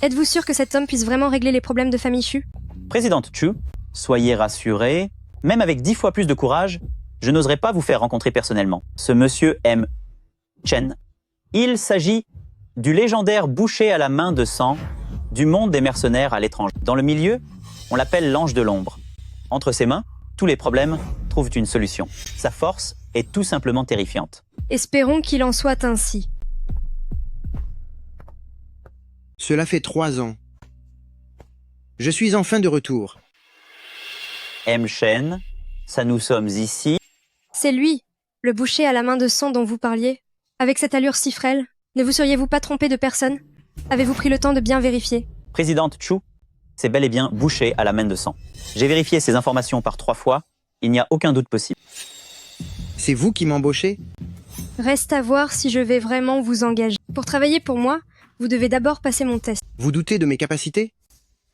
Êtes-vous sûr que cet homme puisse vraiment régler les problèmes de famille Chu? Présidente Chu, soyez rassurée, même avec 10 fois plus de courage, je n'oserais pas vous faire rencontrer personnellement. Ce monsieur M. Chen. Il s'agit du légendaire boucher à la main de sang du monde des mercenaires à l'étranger. Dans le milieu, on l'appelle l'ange de l'ombre. Entre ses mains, tous les problèmes trouvent une solution. Sa force est tout simplement terrifiante. Espérons qu'il en soit ainsi. Cela fait 3 ans. Je suis enfin de retour. M. Chen, ça nous sommes ici. C'est lui, le boucher à la main de sang dont vous parliez. Avec cette allure si frêle, ne vous seriez-vous pas trompé de personne? Avez-vous pris le temps de bien vérifier? Présidente Chu, c'est bel et bien boucher à la main de sang. J'ai vérifié ces informations par 3 fois, il n'y a aucun doute possible. C'est vous qui m'embauchez? Reste à voir si je vais vraiment vous engager. Pour travailler pour moi, vous devez d'abord passer mon test. Vous doutez de mes capacités?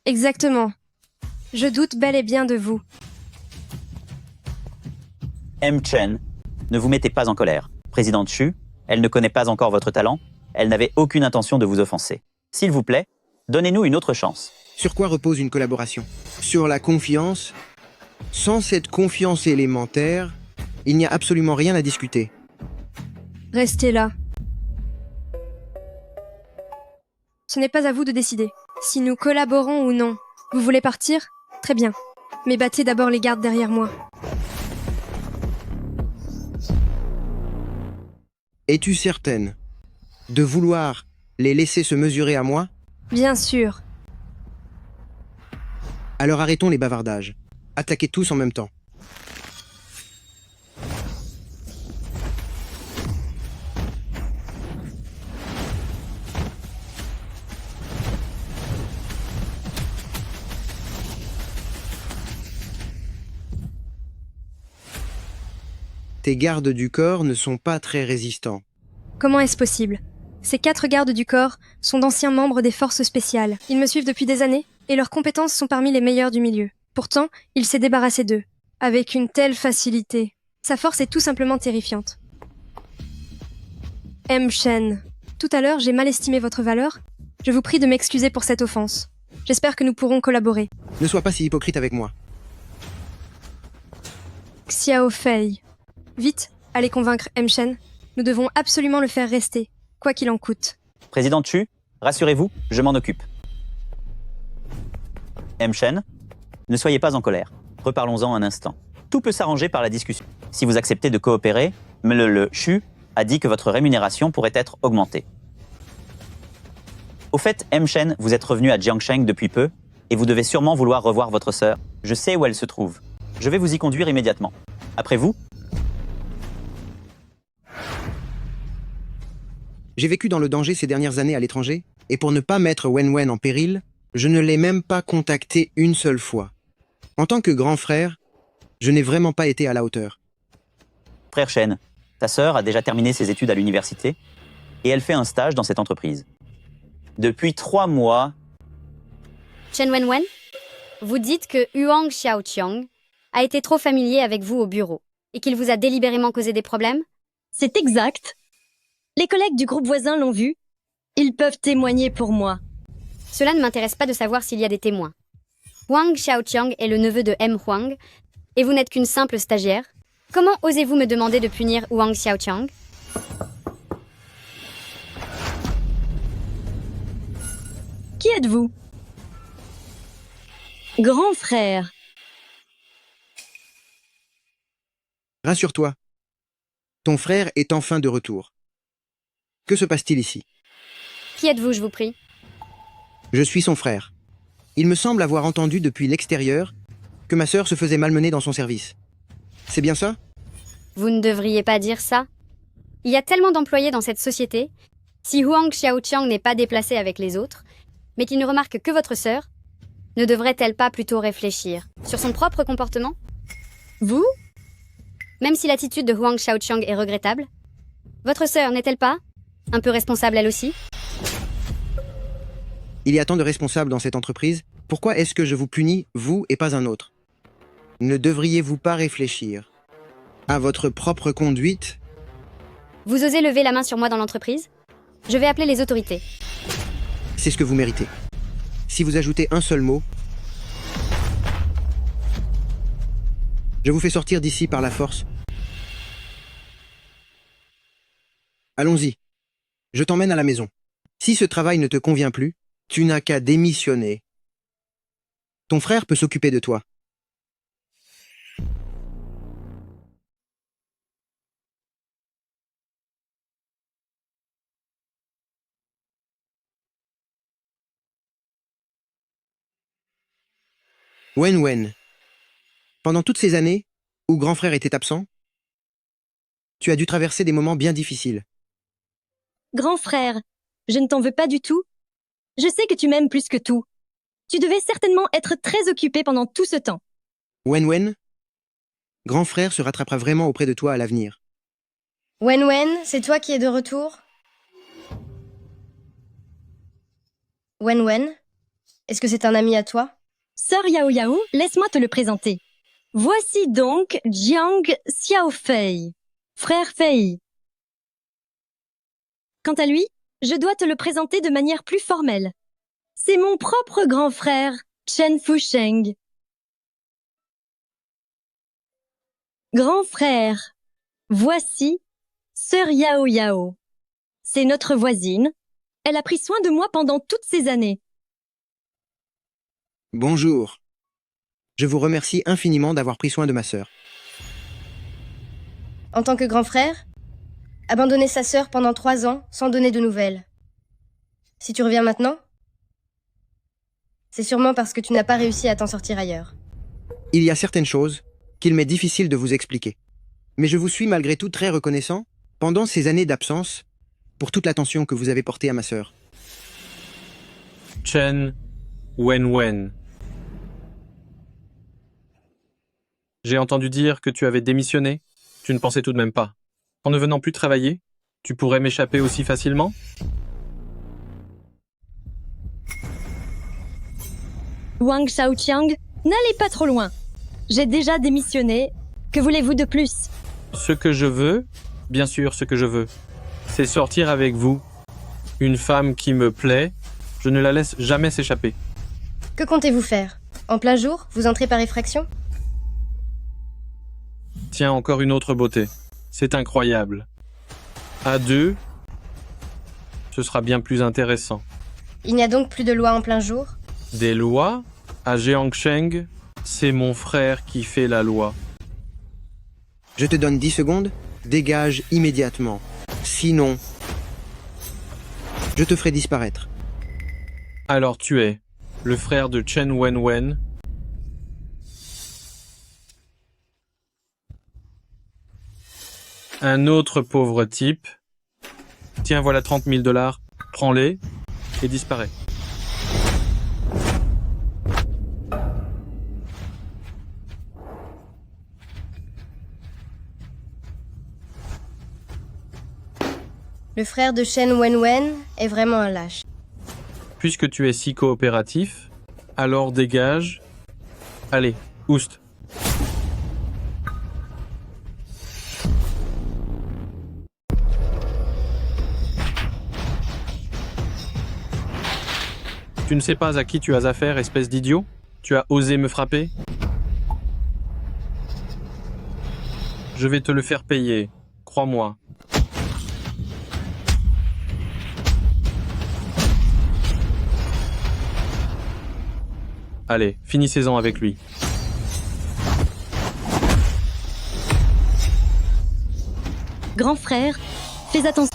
Exactement. Je doute bel et bien de vous. M. Chen, ne vous mettez pas en colère. Présidente Chu, elle ne connaît pas encore votre talent, elle n'avait aucune intention de vous offenser. S'il vous plaît, donnez-nous une autre chance. Sur quoi repose une collaboration? Sur la confiance. Sans cette confiance élémentaire, il n'y a absolument rien à discuter. Restez là. Ce n'est pas à vous de décider. Si nous collaborons ou non. Vous voulez partir? Très bien. Mais battez d'abord les gardes derrière moi. Es-tu certaine de vouloir les laisser se mesurer à moi? Bien sûr. Alors arrêtons les bavardages. Attaquez tous en même temps. Tes gardes du corps ne sont pas très résistants. Comment est-ce possible? Ces 4 gardes du corps sont d'anciens membres des forces spéciales. Ils me suivent depuis des années, et leurs compétences sont parmi les meilleures du milieu. Pourtant, il s'est débarrassé d'eux, avec une telle facilité. Sa force est tout simplement terrifiante. M. Chen, tout à l'heure, j'ai mal estimé votre valeur. Je vous prie de m'excuser pour cette offense. J'espère que nous pourrons collaborer. Ne sois pas si hypocrite avec moi. Xiao Fei. Vite, allez convaincre M. Chen. Nous devons absolument le faire rester, quoi qu'il en coûte. Présidente Chu, rassurez-vous, je m'en occupe. M. Chen, ne soyez pas en colère. Reparlons-en un instant. Tout peut s'arranger par la discussion. Si vous acceptez de coopérer, le Chu a dit que votre rémunération pourrait être augmentée. Au fait, M. Chen, vous êtes revenu à Jiangsheng depuis peu, et vous devez sûrement vouloir revoir votre sœur. Je sais où elle se trouve. Je vais vous y conduire immédiatement. Après vous, J'ai vécu dans le danger ces dernières années à l'étranger, et pour ne pas mettre Wen en péril, je ne l'ai même pas contacté une seule fois. En tant que grand frère, je n'ai vraiment pas été à la hauteur. frère Chen, ta sœur a déjà terminé ses études à l'université, et elle fait un stage dans cette entreprise. Depuis 3 mois, Chen Wenwen, vous dites que Huang Xiaoqiang a été trop familier avec vous au bureau et qu'il vous a délibérément causé des problèmes? C'est exact. Les collègues du groupe voisin l'ont vu. Ils peuvent témoigner pour moi. Cela ne m'intéresse pas de savoir s'il y a des témoins. Huang Xiaoqiang est le neveu de M. Huang, et vous n'êtes qu'une simple stagiaire. Comment osez-vous me demander de punir Huang Xiaoqiang? Qui êtes-vous? Grand frère. Rassure-toi. Ton frère est enfin de retour. Que se passe-t-il ici? Qui êtes-vous, je vous prie? Je suis son frère. Il me semble avoir entendu depuis l'extérieur que ma sœur se faisait malmener dans son service. C'est bien ça? Vous ne devriez pas dire ça. Il y a tellement d'employés dans cette société. Si Huang Xiaoqiang n'est pas déplacé avec les autres, mais qu'il ne remarque que votre sœur, ne devrait-elle pas plutôt réfléchir sur son propre comportement? Vous? Même si l'attitude de Huang Xiaoqiang est regrettable, votre sœur n'est-elle pas un peu responsable elle aussi? Il y a tant de responsables dans cette entreprise. Pourquoi est-ce que je vous punis, vous, et pas un autre? Ne devriez-vous pas réfléchir à votre propre conduite? Vous osez lever la main sur moi dans l'entreprise? Je vais appeler les autorités. C'est ce que vous méritez. Si vous ajoutez un seul mot, je vous fais sortir d'ici par la force. Allons-y. Je t'emmène à la maison. Si ce travail ne te convient plus, tu n'as qu'à démissionner. Ton frère peut s'occuper de toi. Wen, pendant toutes ces années où grand frère était absent, tu as dû traverser des moments bien difficiles. Grand frère, je ne t'en veux pas du tout. Je sais que tu m'aimes plus que tout. Tu devais certainement être très occupé pendant tout ce temps. Wen, grand frère se rattrapera vraiment auprès de toi à l'avenir. Wen, c'est toi qui es de retour? Wen, est-ce que c'est un ami à toi? Sœur Yao Yao, laisse-moi te le présenter. Voici donc Jiang Xiaofei, frère Fei. Quant à lui, je dois te le présenter de manière plus formelle. C'est mon propre grand frère, Chen Fusheng. Grand frère, voici Sœur Yao Yao. C'est notre voisine. Elle a pris soin de moi pendant toutes ces années. Bonjour. Je vous remercie infiniment d'avoir pris soin de ma sœur. En tant que grand frère, abandonner sa sœur pendant 3 ans sans donner de nouvelles. Si tu reviens maintenant, c'est sûrement parce que tu n'as pas réussi à t'en sortir ailleurs. Il y a certaines choses qu'il m'est difficile de vous expliquer. Mais je vous suis malgré tout très reconnaissant, pendant ces années d'absence, pour toute l'attention que vous avez portée à ma sœur. Chen Wen. J'ai entendu dire que tu avais démissionné. Tu ne pensais tout de même pas qu'en ne venant plus travailler, tu pourrais m'échapper aussi facilement? Wang Shaoqiang, n'allez pas trop loin. J'ai déjà démissionné. Que voulez-vous de plus? Ce que je veux, bien sûr ce que je veux, c'est sortir avec vous. Une femme qui me plaît, je ne la laisse jamais s'échapper. Que comptez-vous faire? En plein jour, vous entrez par effraction? Tiens, encore une autre beauté. C'est incroyable. À 2, ce sera bien plus intéressant. Il n'y a donc plus de loi en plein jour? Des lois? À Jiangsheng, c'est mon frère qui fait la loi. Je te donne 10 secondes, dégage immédiatement. Sinon, je te ferai disparaître. Alors tu es le frère de Chen Wen. Un autre pauvre type. Tiens, voilà 30 000 $. Prends-les et disparais. Le frère de Chen Wen est vraiment un lâche. Puisque tu es si coopératif, alors dégage. Allez, oust. Tu ne sais pas à qui tu as affaire, espèce d'idiot? Tu as osé me frapper? Je vais te le faire payer, crois-moi. Allez, finissez-en avec lui. Grand frère, fais attention.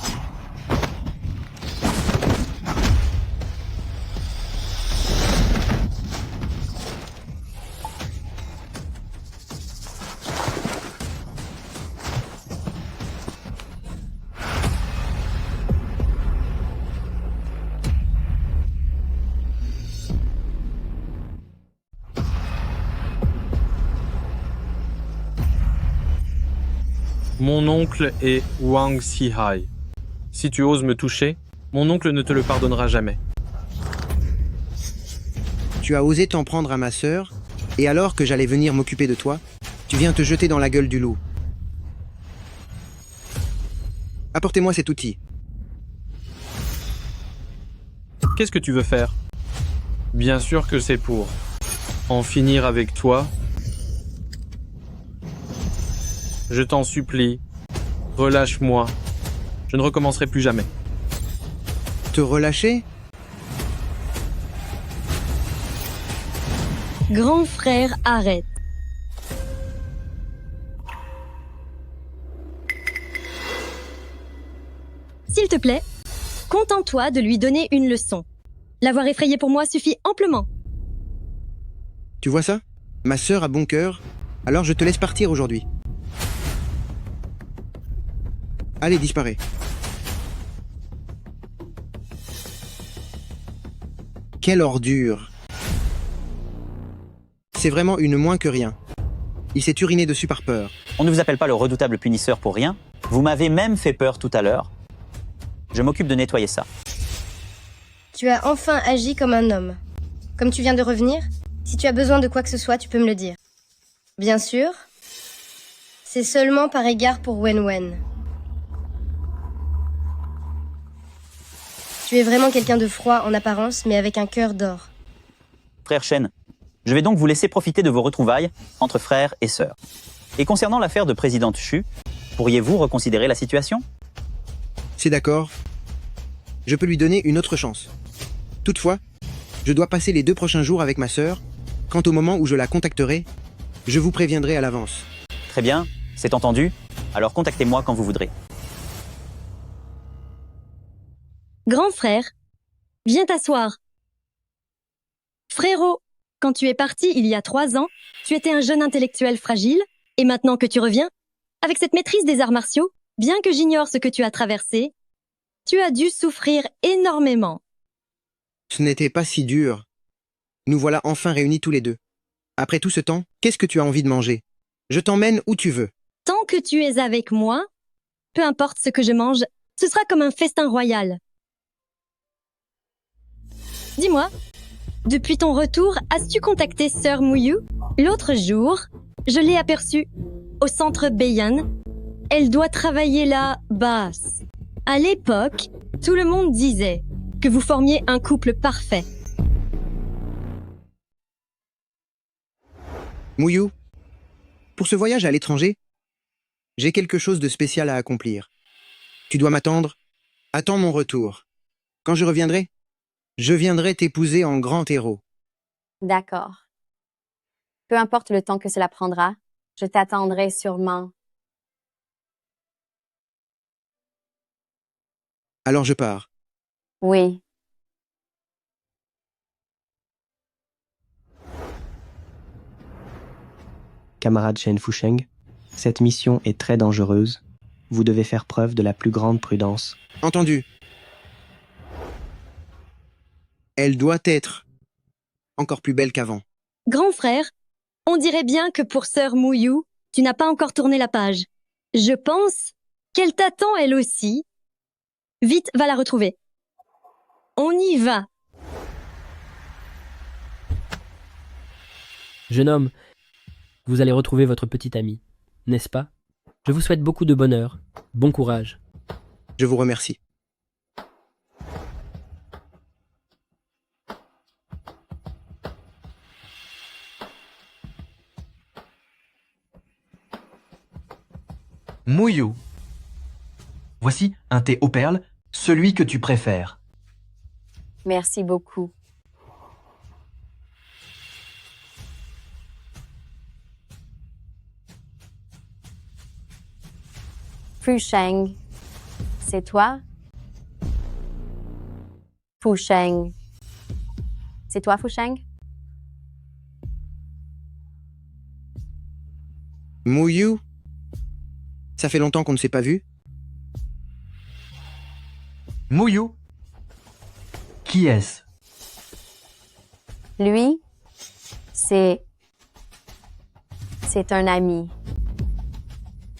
Mon oncle est Wang Xihai. Si tu oses me toucher, mon oncle ne te le pardonnera jamais. Tu as osé t'en prendre à ma sœur, et alors que j'allais venir m'occuper de toi, tu viens te jeter dans la gueule du loup. Apportez-moi cet outil. Qu'est-ce que tu veux faire? Bien sûr que c'est pour en finir avec toi. Je t'en supplie, relâche-moi. Je ne recommencerai plus jamais. Te relâcher? Grand frère, arrête. S'il te plaît, contente-toi de lui donner une leçon. L'avoir effrayé pour moi suffit amplement. Tu vois ça? Ma sœur a bon cœur, alors je te laisse partir aujourd'hui. Allez, disparais. Quelle ordure! C'est vraiment une moins que rien. Il s'est uriné dessus par peur. On ne vous appelle pas le redoutable punisseur pour rien. Vous m'avez même fait peur tout à l'heure. Je m'occupe de nettoyer ça. Tu as enfin agi comme un homme. Comme tu viens de revenir, si tu as besoin de quoi que ce soit, tu peux me le dire. Bien sûr, c'est seulement par égard pour Wen. Tu es vraiment quelqu'un de froid en apparence, mais avec un cœur d'or. Frère Shen, je vais donc vous laisser profiter de vos retrouvailles entre frères et sœurs. Et concernant l'affaire de présidente Chu, pourriez-vous reconsidérer la situation? C'est d'accord. Je peux lui donner une autre chance. Toutefois, je dois passer les 2 prochains jours avec ma sœur. Quant au moment où je la contacterai, je vous préviendrai à l'avance. Très bien, c'est entendu. Alors contactez-moi quand vous voudrez. Grand frère, viens t'asseoir. Frérot, quand tu es parti il y a 3 ans, tu étais un jeune intellectuel fragile, et maintenant que tu reviens, avec cette maîtrise des arts martiaux, bien que j'ignore ce que tu as traversé, tu as dû souffrir énormément. Ce n'était pas si dur. Nous voilà enfin réunis tous les deux. Après tout ce temps, qu'est-ce que tu as envie de manger? Je t'emmène où tu veux. Tant que tu es avec moi, peu importe ce que je mange, ce sera comme un festin royal. Dis-moi, depuis ton retour, as-tu contacté Sœur Muyu? L'autre jour, je l'ai aperçue au centre Beiyan. Elle doit travailler la basse. À l'époque, tout le monde disait que vous formiez un couple parfait. Muyu, pour ce voyage à l'étranger, j'ai quelque chose de spécial à accomplir. Tu dois m'attendre. Attends mon retour. Quand je reviendrai, je viendrai t'épouser en grand héros. D'accord. Peu importe le temps que cela prendra, je t'attendrai sûrement. Alors je pars. Oui. Camarade Shen Fusheng, cette mission est très dangereuse. Vous devez faire preuve de la plus grande prudence. Entendu. Elle doit être encore plus belle qu'avant. Grand frère, on dirait bien que pour Sœur Muyu, tu n'as pas encore tourné la page. Je pense qu'elle t'attend elle aussi. Vite, va la retrouver. On y va. Jeune homme, vous allez retrouver votre petite amie, n'est-ce pas? Je vous souhaite beaucoup de bonheur, bon courage. Je vous remercie. Muyu. Voici un thé aux perles, celui que tu préfères. Merci beaucoup. Fusheng, c'est toi? Fusheng. C'est toi, Fusheng? Muyu, ça fait longtemps qu'on ne s'est pas vu. Muyu. Qui est-ce? Lui, c'est un ami.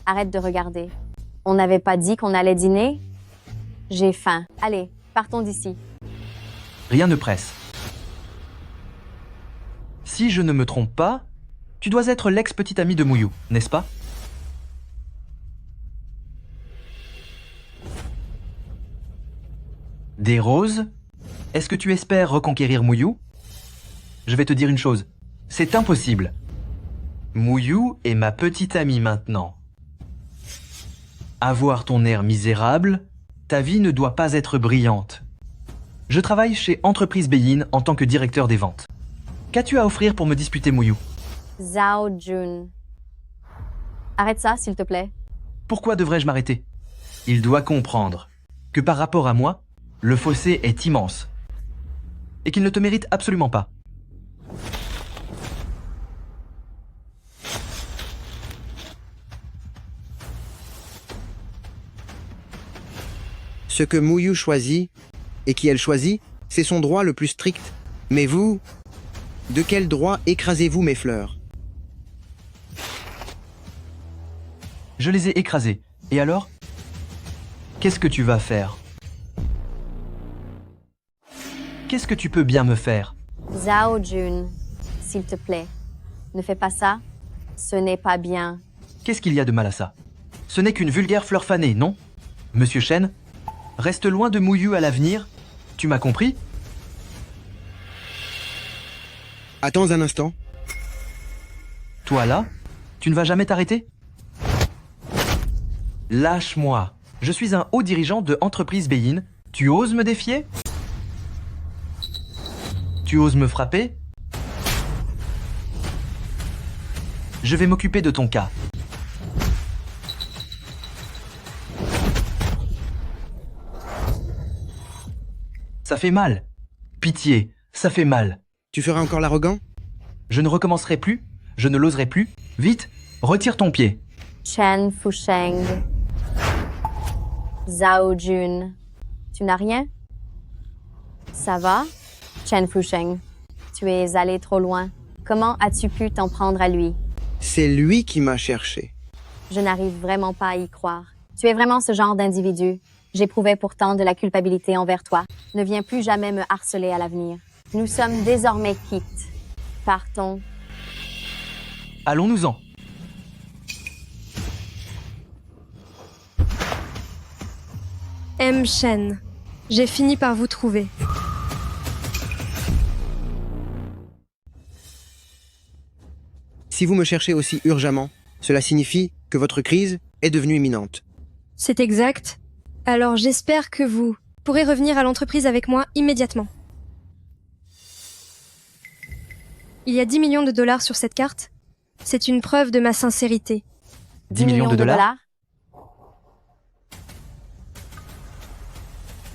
Arrête de regarder. On n'avait pas dit qu'on allait dîner? J'ai faim. Allez, partons d'ici. Rien ne presse. Si je ne me trompe pas, tu dois être l'ex-petite amie de Muyu, n'est-ce pas? Des roses? Est-ce que tu espères reconquérir Muyu? je vais te dire une chose. C'est impossible. Mouillou est ma petite amie maintenant. Avoir ton air misérable, ta vie ne doit pas être brillante. Je travaille chez Entreprise Beyin en tant que directeur des ventes. Qu'as-tu à offrir pour me disputer, Mouillou? Zhao Jun. Arrête ça, s'il te plaît. Pourquoi devrais-je m'arrêter? Il doit comprendre que par rapport à moi, le fossé est immense et qu'il ne te mérite absolument pas. Ce que Mouillou choisit, et qui elle choisit, c'est son droit le plus strict. Mais vous, de quel droit écrasez-vous mes fleurs? Je les ai écrasés. Et alors? Qu'est-ce que tu vas faire? Qu'est-ce que tu peux bien me faire? Zhao Jun, s'il te plaît, ne fais pas ça. Ce n'est pas bien. Qu'est-ce qu'il y a de mal à ça? Ce n'est qu'une vulgaire fleur fanée, non? Monsieur Shen, reste loin de Mouillou à l'avenir. Tu m'as compris? Attends un instant. Toi là, tu ne vas jamais t'arrêter? Lâche-moi. Je suis un haut dirigeant de Entreprise Beyin. Tu oses me défier? Tu oses me frapper? Je vais m'occuper de ton cas. Ça fait mal. Pitié, ça fait mal. Tu feras encore l'arrogant? Je ne recommencerai plus. Je ne l'oserai plus. Vite, retire ton pied. Chen Fusheng. Zhao Jun. Tu n'as rien? Ça va? Chen Fusheng, tu es allé trop loin. Comment as-tu pu t'en prendre à lui? C'est lui qui m'a cherché. Je n'arrive vraiment pas à y croire. Tu es vraiment ce genre d'individu. J'éprouvais pourtant de la culpabilité envers toi. Ne viens plus jamais me harceler à l'avenir. Nous sommes désormais quittes. Partons. Allons-nous-en. M. Shen, j'ai fini par vous trouver. Si vous me cherchez aussi urgemment, cela signifie que votre crise est devenue imminente. C'est exact. Alors j'espère que vous pourrez revenir à l'entreprise avec moi immédiatement. Il y a 10 millions de dollars sur cette carte. C'est une preuve de ma sincérité. 10 millions de dollars?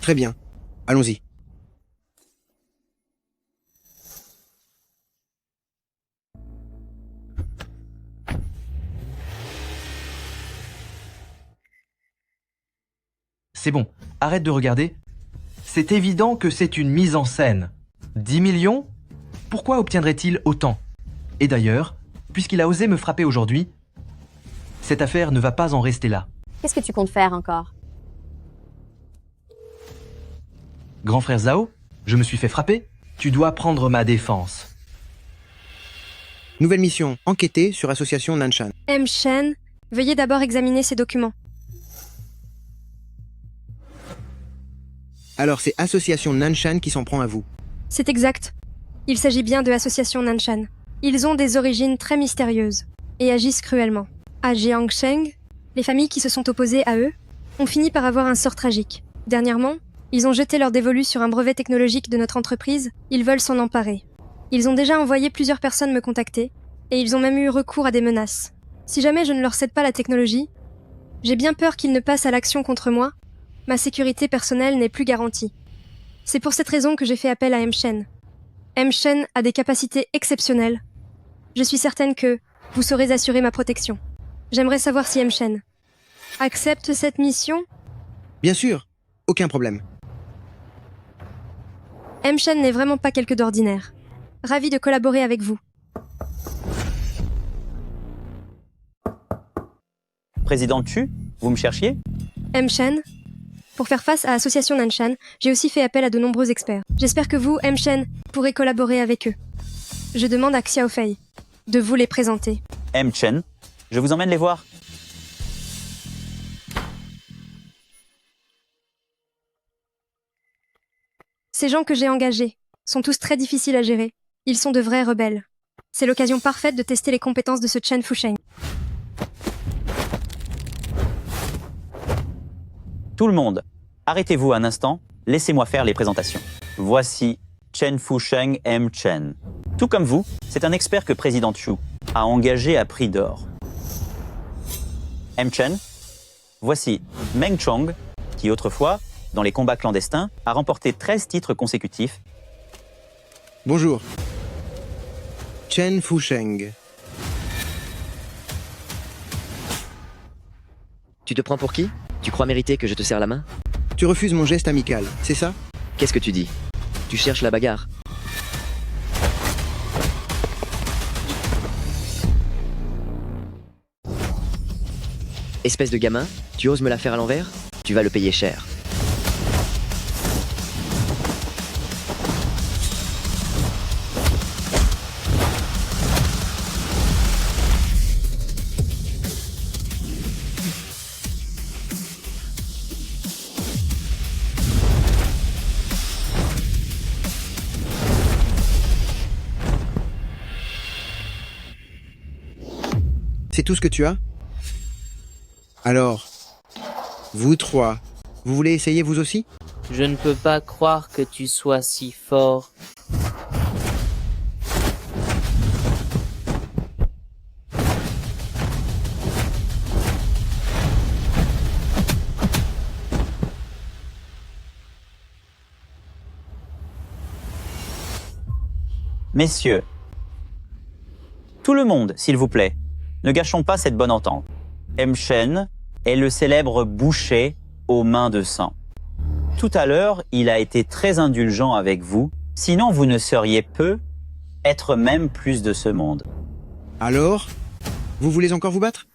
Très bien. Allons-y. C'est bon, arrête de regarder. C'est évident que c'est une mise en scène. 10 millions? Pourquoi obtiendrait-il autant? Et d'ailleurs, puisqu'il a osé me frapper aujourd'hui, cette affaire ne va pas en rester là. Qu'est-ce que tu comptes faire encore? Grand frère Zhao, je me suis fait frapper. Tu dois prendre ma défense. Nouvelle mission, enquêter sur association Nanshan. M. Shen, veuillez d'abord examiner ces documents. Alors c'est association Nanshan qui s'en prend à vous. C'est exact. Il s'agit bien de l'association Nanshan. Ils ont des origines très mystérieuses et agissent cruellement. À Jiangsheng, les familles qui se sont opposées à eux ont fini par avoir un sort tragique. Dernièrement, ils ont jeté leur dévolu sur un brevet technologique de notre entreprise, ils veulent s'en emparer. Ils ont déjà envoyé plusieurs personnes me contacter, et ils ont même eu recours à des menaces. Si jamais je ne leur cède pas la technologie, j'ai bien peur qu'ils ne passent à l'action contre moi. Ma sécurité personnelle n'est plus garantie. C'est pour cette raison que j'ai fait appel à M. Shen. M. Shen a des capacités exceptionnelles. Je suis certaine que vous saurez assurer ma protection. J'aimerais savoir si M. Shen accepte cette mission. Bien sûr, aucun problème. M. Shen n'est vraiment pas quelque d'ordinaire. Ravi de collaborer avec vous. Président Chu, vous me cherchiez? M. Shen, pour faire face à Association Nanshan, j'ai aussi fait appel à de nombreux experts. J'espère que vous, M. Shen, pourrez collaborer avec eux. Je demande à Xiaofei de vous les présenter. M. Chen, je vous emmène les voir. Ces gens que j'ai engagés sont tous très difficiles à gérer. Ils sont de vrais rebelles. C'est l'occasion parfaite de tester les compétences de ce Chen Fusheng. Tout le monde, arrêtez-vous un instant, laissez-moi faire les présentations. Voici Chen Fusheng M. Chen. Tout comme vous, c'est un expert que Président Chu a engagé à prix d'or. M. Chen, voici Meng Chong, qui autrefois, dans les combats clandestins, a remporté 13 titres consécutifs. Bonjour. Chen Fusheng. Tu te prends pour qui? Tu crois mériter que je te serre la main? Tu refuses mon geste amical, c'est ça? Qu'est-ce que tu dis? Tu cherches la bagarre? Espèce de gamin, tu oses me la faire à l'envers? Tu vas le payer cher. C'est tout ce que tu as? Alors, vous trois, vous voulez essayer vous aussi? Je ne peux pas croire que tu sois si fort. Messieurs, tout le monde, s'il vous plaît, ne gâchons pas cette bonne entente. M. Chen est le célèbre boucher aux mains de sang. Tout à l'heure, il a été très indulgent avec vous, sinon vous ne seriez peu, être même plus de ce monde. Alors, vous voulez encore vous battre?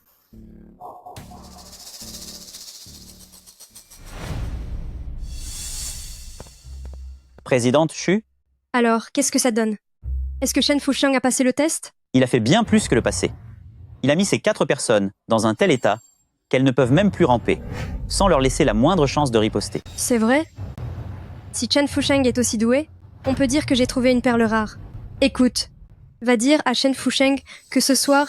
Présidente Chu, Alors, qu'est-ce que ça donne? Est-ce que Chen Fusheng a passé le test? il a fait bien plus que le passé. Il a mis ces 4 personnes dans un tel état qu'elles ne peuvent même plus ramper, sans leur laisser la moindre chance de riposter. C'est vrai? Si Chen Fusheng est aussi doué, on peut dire que j'ai trouvé une perle rare. Écoute, va dire à Chen Fusheng que ce soir,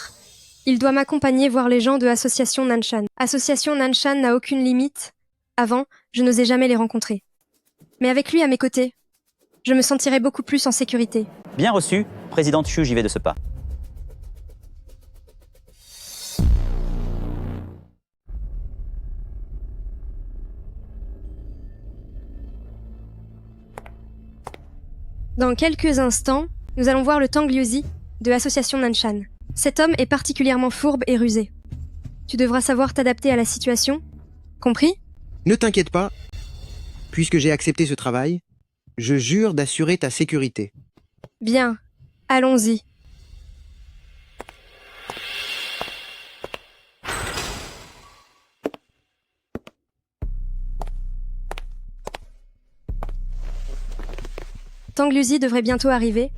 il doit m'accompagner voir les gens de Association Nanshan. Association Nanshan n'a aucune limite. Avant, je n'osais jamais les rencontrer. Mais avec lui à mes côtés, je me sentirais beaucoup plus en sécurité. Bien reçu, Présidente Chu, j'y vais de ce pas. Dans quelques instants, nous allons voir le Tang Liuzi de Association Nanshan. Cet homme est particulièrement fourbe et rusé. Tu devras savoir t'adapter à la situation. Compris? Ne t'inquiète pas. Puisque j'ai accepté ce travail, je jure d'assurer ta sécurité. Bien, allons-y. Tang Liuzi devrait bientôt arriver.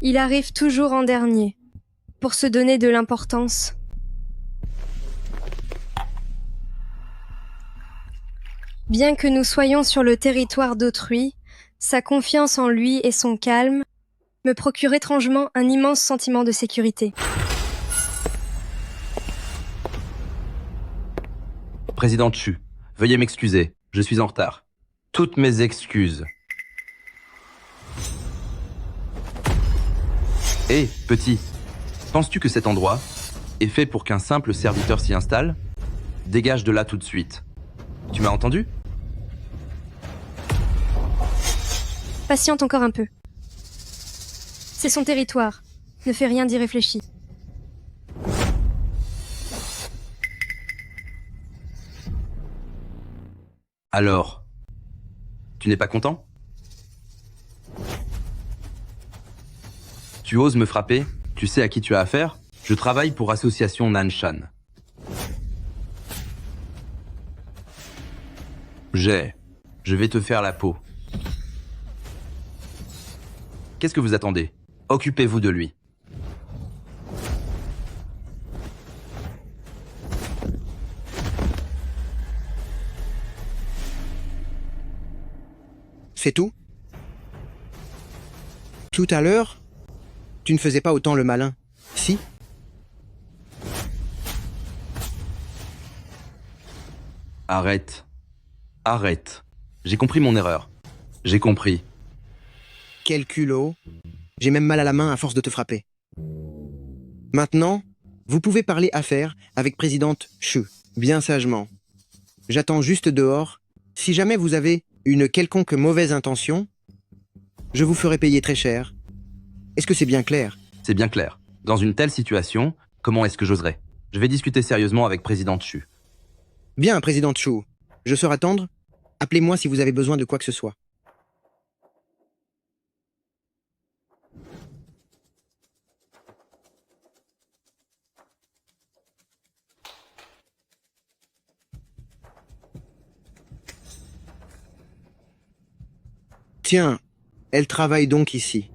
Il arrive toujours en dernier, pour se donner de l'importance. Bien que nous soyons sur le territoire d'autrui, sa confiance en lui et son calme me procurent étrangement un immense sentiment de sécurité. Présidente Chu, veuillez m'excuser, je suis en retard. Toutes mes excuses. Hé, petit, penses-tu que cet endroit est fait pour qu'un simple serviteur s'y installe? Dégage de là tout de suite. Tu m'as entendu? Patiente encore un peu. C'est son territoire. Ne fais rien d'irréfléchi. Alors, tu n'es pas content? Tu oses me frapper? Tu sais à qui tu as affaire? Je travaille pour Association Nanshan. Je vais te faire la peau. Qu'est-ce que vous attendez? Occupez-vous de lui. C'est tout? Tout à l'heure, Tu ne faisais pas autant le malin. Si? Arrête. Arrête. J'ai compris mon erreur. J'ai compris. Quel culot. J'ai même mal à la main à force de te frapper. Maintenant, vous pouvez parler affaires avec présidente Shu, bien sagement. J'attends juste dehors. Si jamais vous avez une quelconque mauvaise intention, je vous ferai payer très cher. Est-ce que c'est bien clair? C'est bien clair. Dans une telle situation, comment est-ce que j'oserais? Je vais discuter sérieusement avec présidente Shu. Bien, présidente Shu. Je saurai attendre. Appelez-moi si vous avez besoin de quoi que ce soit. Tiens, elle travaille donc ici.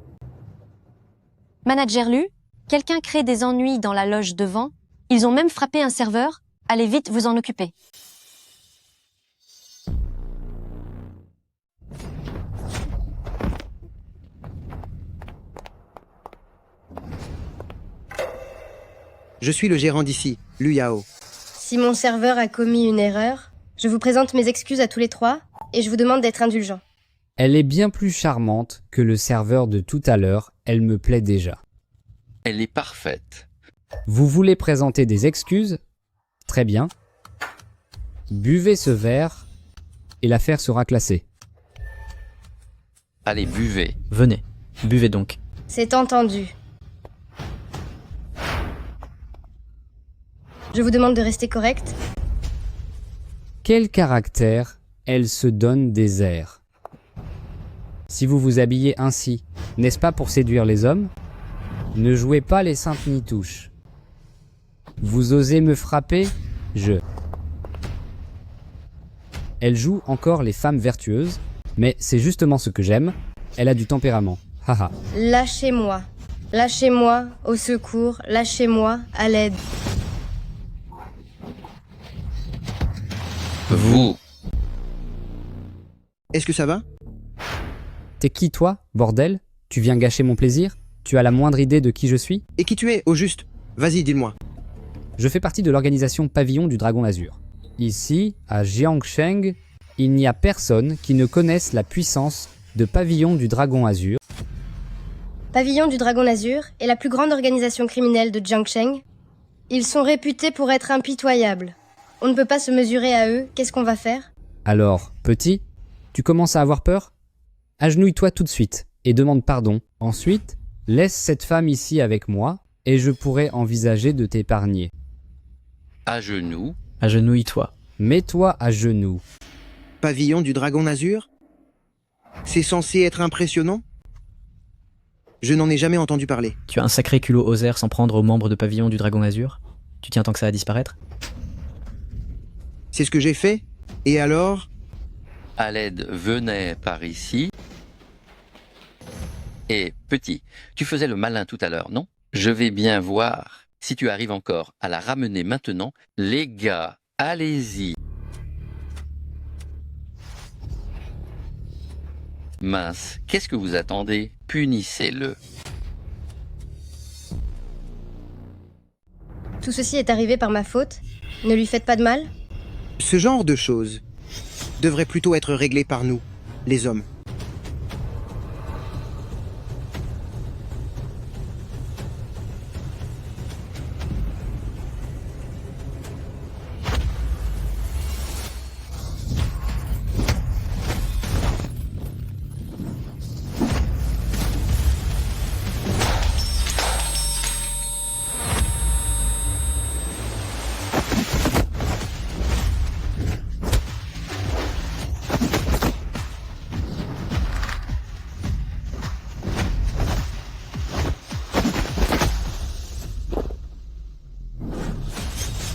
Manager Lu, quelqu'un crée des ennuis dans la loge devant. Ils ont même frappé un serveur. Allez vite vous en occuper. Je suis le gérant d'ici, Lu Yao. Si mon serveur a commis une erreur, je vous présente mes excuses à tous les trois et je vous demande d'être indulgents. Elle est bien plus charmante que le serveur de tout à l'heure, elle me plaît déjà. Elle est parfaite. Vous voulez présenter des excuses? Très bien. Buvez ce verre et l'affaire sera classée. Allez, buvez. Venez, buvez donc. C'est entendu. Je vous demande de rester correct. Quel caractère, elle se donne des airs. Si vous vous habillez ainsi, n'est-ce pas pour séduire les hommes? Ne jouez pas les saintes nitouches. Vous osez me frapper? Elle joue encore les femmes vertueuses, mais c'est justement ce que j'aime. Elle a du tempérament. Haha. Lâchez-moi. Lâchez-moi, au secours. Lâchez-moi, à l'aide. Vous. Est-ce que ça va? T'es qui toi, bordel? Tu viens gâcher mon plaisir? Tu as la moindre idée de qui je suis? Et qui tu es, au juste? Vas-y, dis-le-moi. Je fais partie de l'organisation Pavillon du Dragon Azur. Ici, à Jiangsheng, il n'y a personne qui ne connaisse la puissance de Pavillon du Dragon Azur. Pavillon du Dragon Azur est la plus grande organisation criminelle de Jiangsheng. Ils sont réputés pour être impitoyables. On ne peut pas se mesurer à eux, qu'est-ce qu'on va faire? Alors, petit, tu commences à avoir peur? Agenouille-toi tout de suite et demande pardon. Ensuite, laisse cette femme ici avec moi et je pourrai envisager de t'épargner. À genoux. Agenouille-toi. Mets-toi à genoux. Pavillon du Dragon Azur? C'est censé être impressionnant? Je n'en ai jamais entendu parler. Tu as un sacré culot osaire s'en prendre aux membres de Pavillon du Dragon Azur? Tu tiens tant que ça à disparaître? C'est ce que j'ai fait? Et alors? Aled venait par ici. Et petit, tu faisais le malin tout à l'heure, non? Je vais bien voir si tu arrives encore à la ramener maintenant. Les gars, allez-y. Mince, qu'est-ce que vous attendez? Punissez-le. Tout ceci est arrivé par ma faute. Ne lui faites pas de mal. Ce genre de choses devrait plutôt être réglé par nous, les hommes.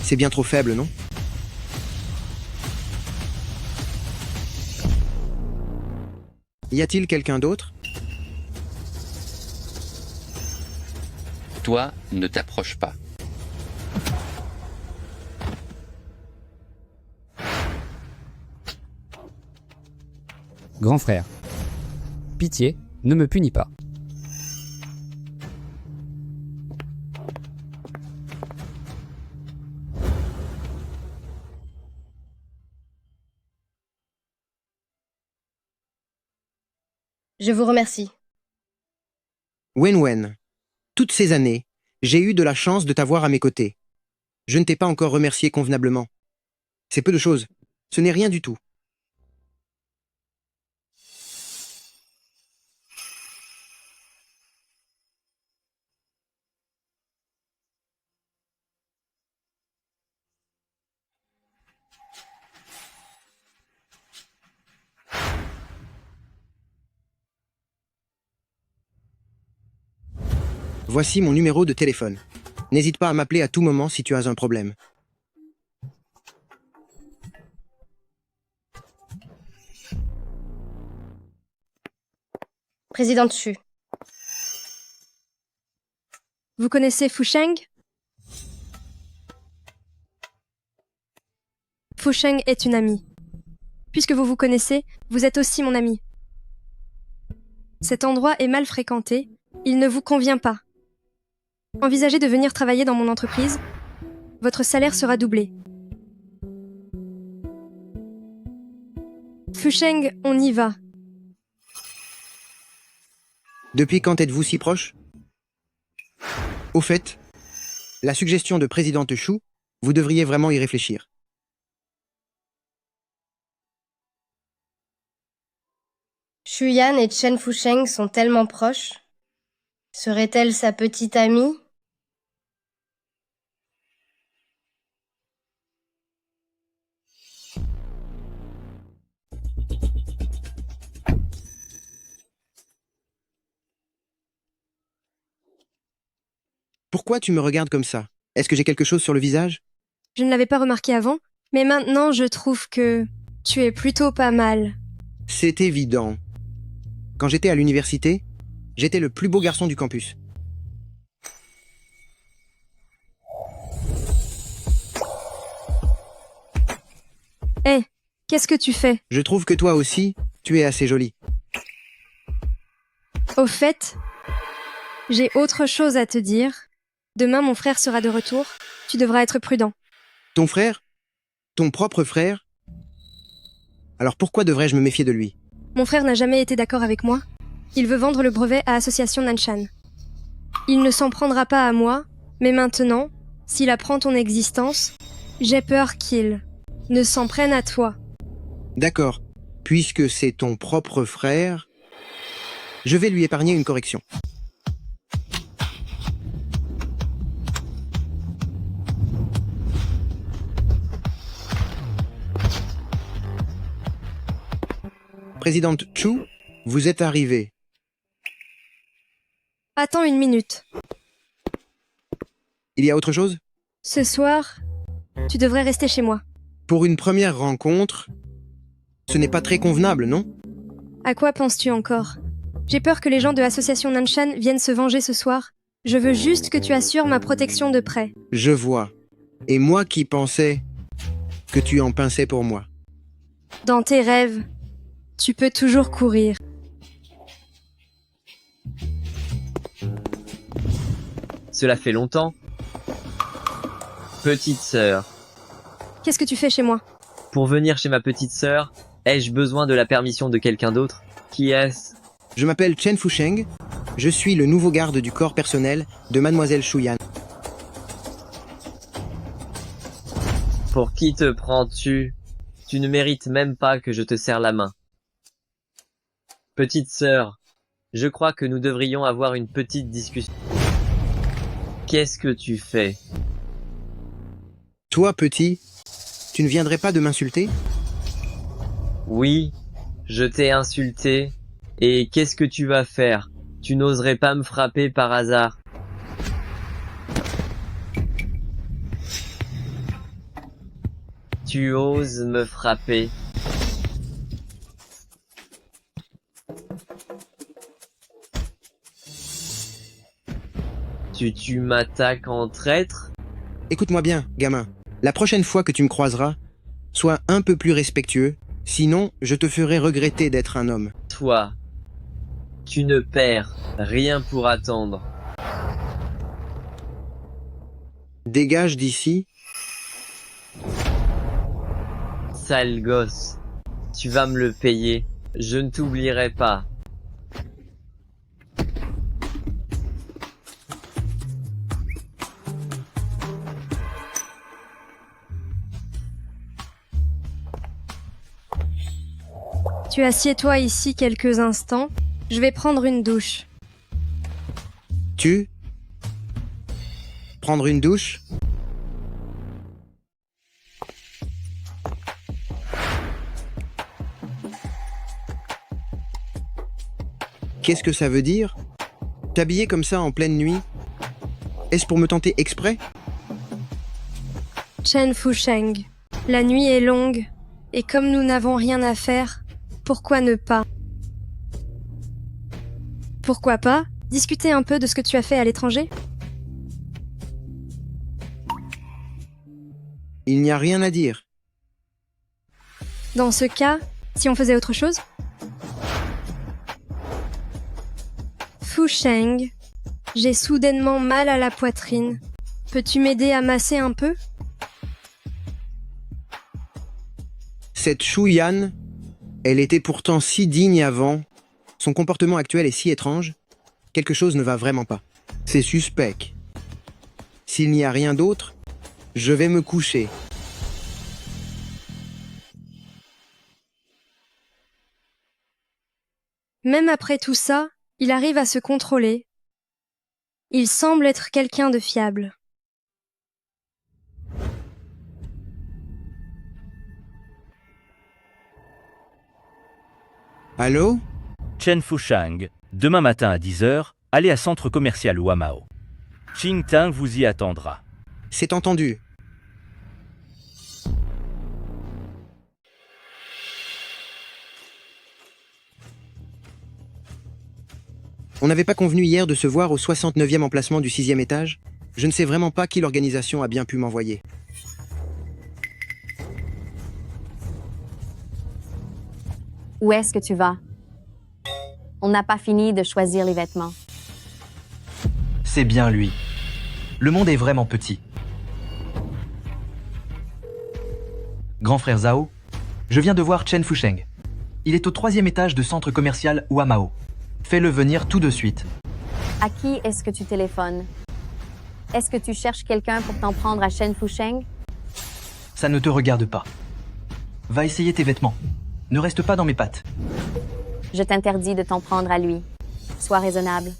C'est bien trop faible, non? Y a-t-il quelqu'un d'autre? Toi, ne t'approche pas. Grand frère, pitié, ne me punis pas. Je vous remercie. Wen, toutes ces années, j'ai eu de la chance de t'avoir à mes côtés. Je ne t'ai pas encore remercié convenablement. C'est peu de choses. Ce n'est rien du tout. Voici mon numéro de téléphone. N'hésite pas à m'appeler à tout moment si tu as un problème. Présidente Chu. Vous connaissez Fusheng? Fusheng est une amie. Puisque vous vous connaissez, vous êtes aussi mon ami. Cet endroit est mal fréquenté, il ne vous convient pas. Envisagez de venir travailler dans mon entreprise, votre salaire sera doublé. Fusheng, on y va. Depuis quand êtes-vous si proche? Au fait, la suggestion de présidente Chu, vous devriez vraiment y réfléchir. Shuyan et Chen Fusheng sont tellement proches. Serait-elle sa petite amie? Pourquoi tu me regardes comme ça? Est-ce que j'ai quelque chose sur le visage? Je ne l'avais pas remarqué avant, mais maintenant je trouve que tu es plutôt pas mal. C'est évident. Quand j'étais à l'université, j'étais le plus beau garçon du campus. Hé, qu'est-ce que tu fais? Je trouve que toi aussi, tu es assez jolie. Au fait, j'ai autre chose à te dire. Demain, mon frère sera de retour. Tu devras être prudent. Ton frère? Ton propre frère? Alors pourquoi devrais-je me méfier de lui? Mon frère n'a jamais été d'accord avec moi. Il veut vendre le brevet à Association Nanshan. Il ne s'en prendra pas à moi, mais maintenant, s'il apprend ton existence, j'ai peur qu'il ne s'en prenne à toi. D'accord. Puisque c'est ton propre frère, je vais lui épargner une correction. Présidente Chu, vous êtes arrivée. Attends une minute. Il y a autre chose? Ce soir, tu devrais rester chez moi. Pour une première rencontre, ce n'est pas très convenable, non? À quoi penses-tu encore? J'ai peur que les gens de l'association Nanshan viennent se venger ce soir. Je veux juste que tu assures ma protection de près. Je vois. Et moi qui pensais que tu en pinçais pour moi. Dans tes rêves, tu peux toujours courir. Cela fait longtemps. Petite sœur. Qu'est-ce que tu fais chez moi? Pour venir chez ma petite sœur, ai-je besoin de la permission de quelqu'un d'autre? Qui est-ce? Je m'appelle Chen Fusheng. Je suis le nouveau garde du corps personnel de Mademoiselle Shuyan. Pour qui te prends-tu? Tu ne mérites même pas que je te serre la main. Petite sœur, je crois que nous devrions avoir une petite discussion. Qu'est-ce que tu fais? Toi, petit, tu ne viendrais pas de m'insulter? Oui, je t'ai insulté. Et qu'est-ce que tu vas faire? Tu n'oserais pas me frapper par hasard? Tu oses me frapper? Tu m'attaques en traître? Écoute-moi bien, gamin. La prochaine fois que tu me croiseras, sois un peu plus respectueux, sinon je te ferai regretter d'être un homme. Toi, tu ne perds rien pour attendre. Dégage d'ici. Sale gosse, tu vas me le payer. Je ne t'oublierai pas. Tu assieds-toi ici quelques instants. Je vais prendre une douche. Prendre une douche? Qu'est-ce que ça veut dire? T'habiller comme ça en pleine nuit? Est-ce pour me tenter exprès? Chen Fusheng, la nuit est longue, et comme nous n'avons rien à faire, pourquoi ne pas? Pourquoi pas discuter un peu de ce que tu as fait à l'étranger? Il n'y a rien à dire. Dans ce cas, si on faisait autre chose? Fusheng, j'ai soudainement mal à la poitrine. Peux-tu m'aider à masser un peu? Cette Shu Yan, elle était pourtant si digne avant. Son comportement actuel est si étrange. Quelque chose ne va vraiment pas. C'est suspect. S'il n'y a rien d'autre, je vais me coucher. Même après tout ça, il arrive à se contrôler. Il semble être quelqu'un de fiable. Allô? Chen Fusheng, demain matin à 10h, allez à centre commercial Wamao. Qing Tang vous y attendra. C'est entendu. On n'avait pas convenu hier de se voir au 69e emplacement du 6e étage? Je ne sais vraiment pas qui l'organisation a bien pu m'envoyer. Où est-ce que tu vas? On n'a pas fini de choisir les vêtements. C'est bien lui. Le monde est vraiment petit. Grand frère Zhao, je viens de voir Chen Fusheng. Il est au 3e étage de centre commercial Wamao. Fais-le venir tout de suite. À qui est-ce que tu téléphones? Est-ce que tu cherches quelqu'un pour t'en prendre à Chen Fusheng? Ça ne te regarde pas. Va essayer tes vêtements. Ne reste pas dans mes pattes. Je t'interdis de t'en prendre à lui. Sois raisonnable.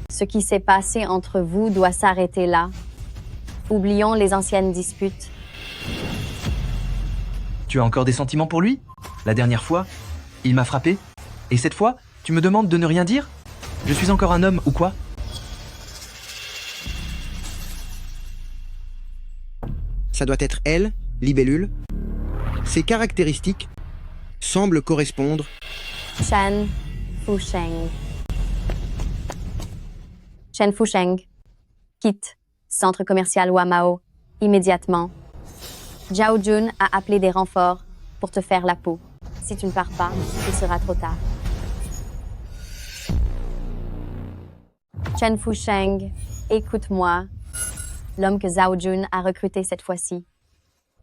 Ce qui s'est passé entre vous doit s'arrêter là. Oublions les anciennes disputes. Tu as encore des sentiments pour lui? La dernière fois, il m'a frappé. Et cette fois, tu me demandes de ne rien dire? Je suis encore un homme ou quoi? Ça doit être elle, Libellule. Ses caractéristiques semblent correspondre. Chen Fusheng. Chen Fusheng. Quitte centre commercial Wamao immédiatement. Zhao Jun a appelé des renforts pour te faire la peau. Si tu ne pars pas, il sera trop tard. Chen Fusheng, écoute-moi. L'homme que Zhao Jun a recruté cette fois-ci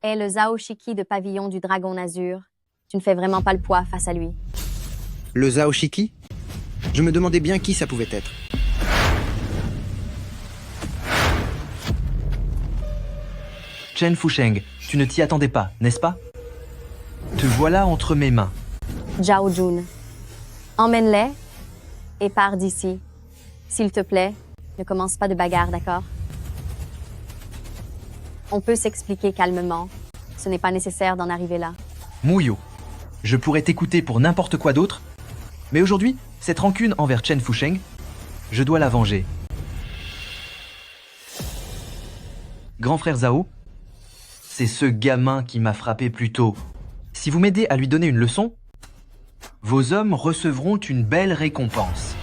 est le Zhao Shiki de pavillon du Dragon Azur. Tu ne fais vraiment pas le poids face à lui. Le Zhao Shiki? Je me demandais bien qui ça pouvait être. Chen Fusheng, tu ne t'y attendais pas, n'est-ce pas? Te voilà entre mes mains. Zhao Jun, emmène-les et pars d'ici. S'il te plaît, ne commence pas de bagarre, d'accord? On peut s'expliquer calmement. Ce n'est pas nécessaire d'en arriver là. Mouyo, je pourrais t'écouter pour n'importe quoi d'autre, mais aujourd'hui, cette rancune envers Chen Fusheng, je dois la venger. Grand frère Zhao, c'est ce gamin qui m'a frappé plus tôt. Si vous m'aidez à lui donner une leçon, vos hommes recevront une belle récompense.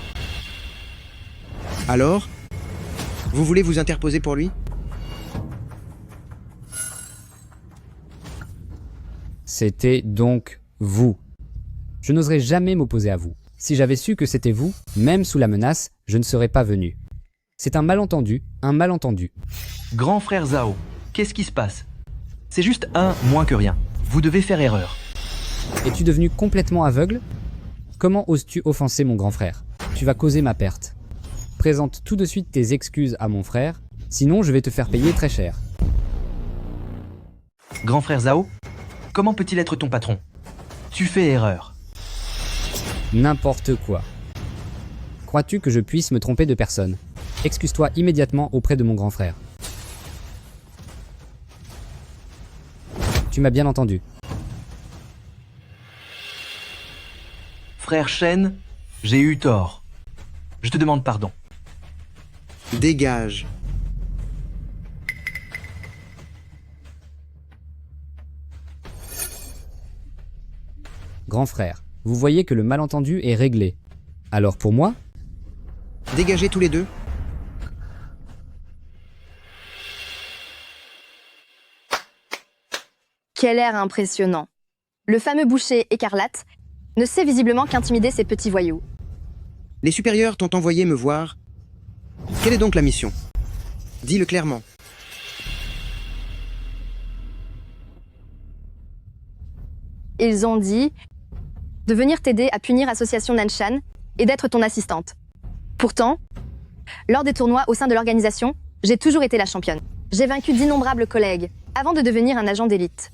Alors? Vous voulez vous interposer pour lui? C'était donc vous. Je n'oserais jamais m'opposer à vous. Si j'avais su que c'était vous, même sous la menace, je ne serais pas venu. C'est un malentendu, un malentendu. Grand frère Zhao, qu'est-ce qui se passe? C'est juste un moins que rien. Vous devez faire erreur. Es-tu devenu complètement aveugle? Comment oses-tu offenser mon grand frère? Tu vas causer ma perte. Présente tout de suite tes excuses à mon frère, sinon je vais te faire payer très cher. Grand frère Zhao, comment peut-il être ton patron? Tu fais erreur. N'importe quoi. Crois-tu que je puisse me tromper de personne? Excuse-toi immédiatement auprès de mon grand frère. Tu m'as bien entendu. Frère Shen, j'ai eu tort. Je te demande pardon. Dégage. Grand frère, vous voyez que le malentendu est réglé. Alors pour moi, Dégagez tous les deux. Quel air impressionnant. Le fameux boucher écarlate ne sait visiblement qu'intimider ces petits voyous. Les supérieurs t'ont envoyé me voir. Quelle est donc la mission? Dis-le clairement. Ils ont dit de venir t'aider à punir Association Nanshan et d'être ton assistante. Pourtant, lors des tournois au sein de l'organisation, j'ai toujours été la championne. J'ai vaincu d'innombrables collègues avant de devenir un agent d'élite.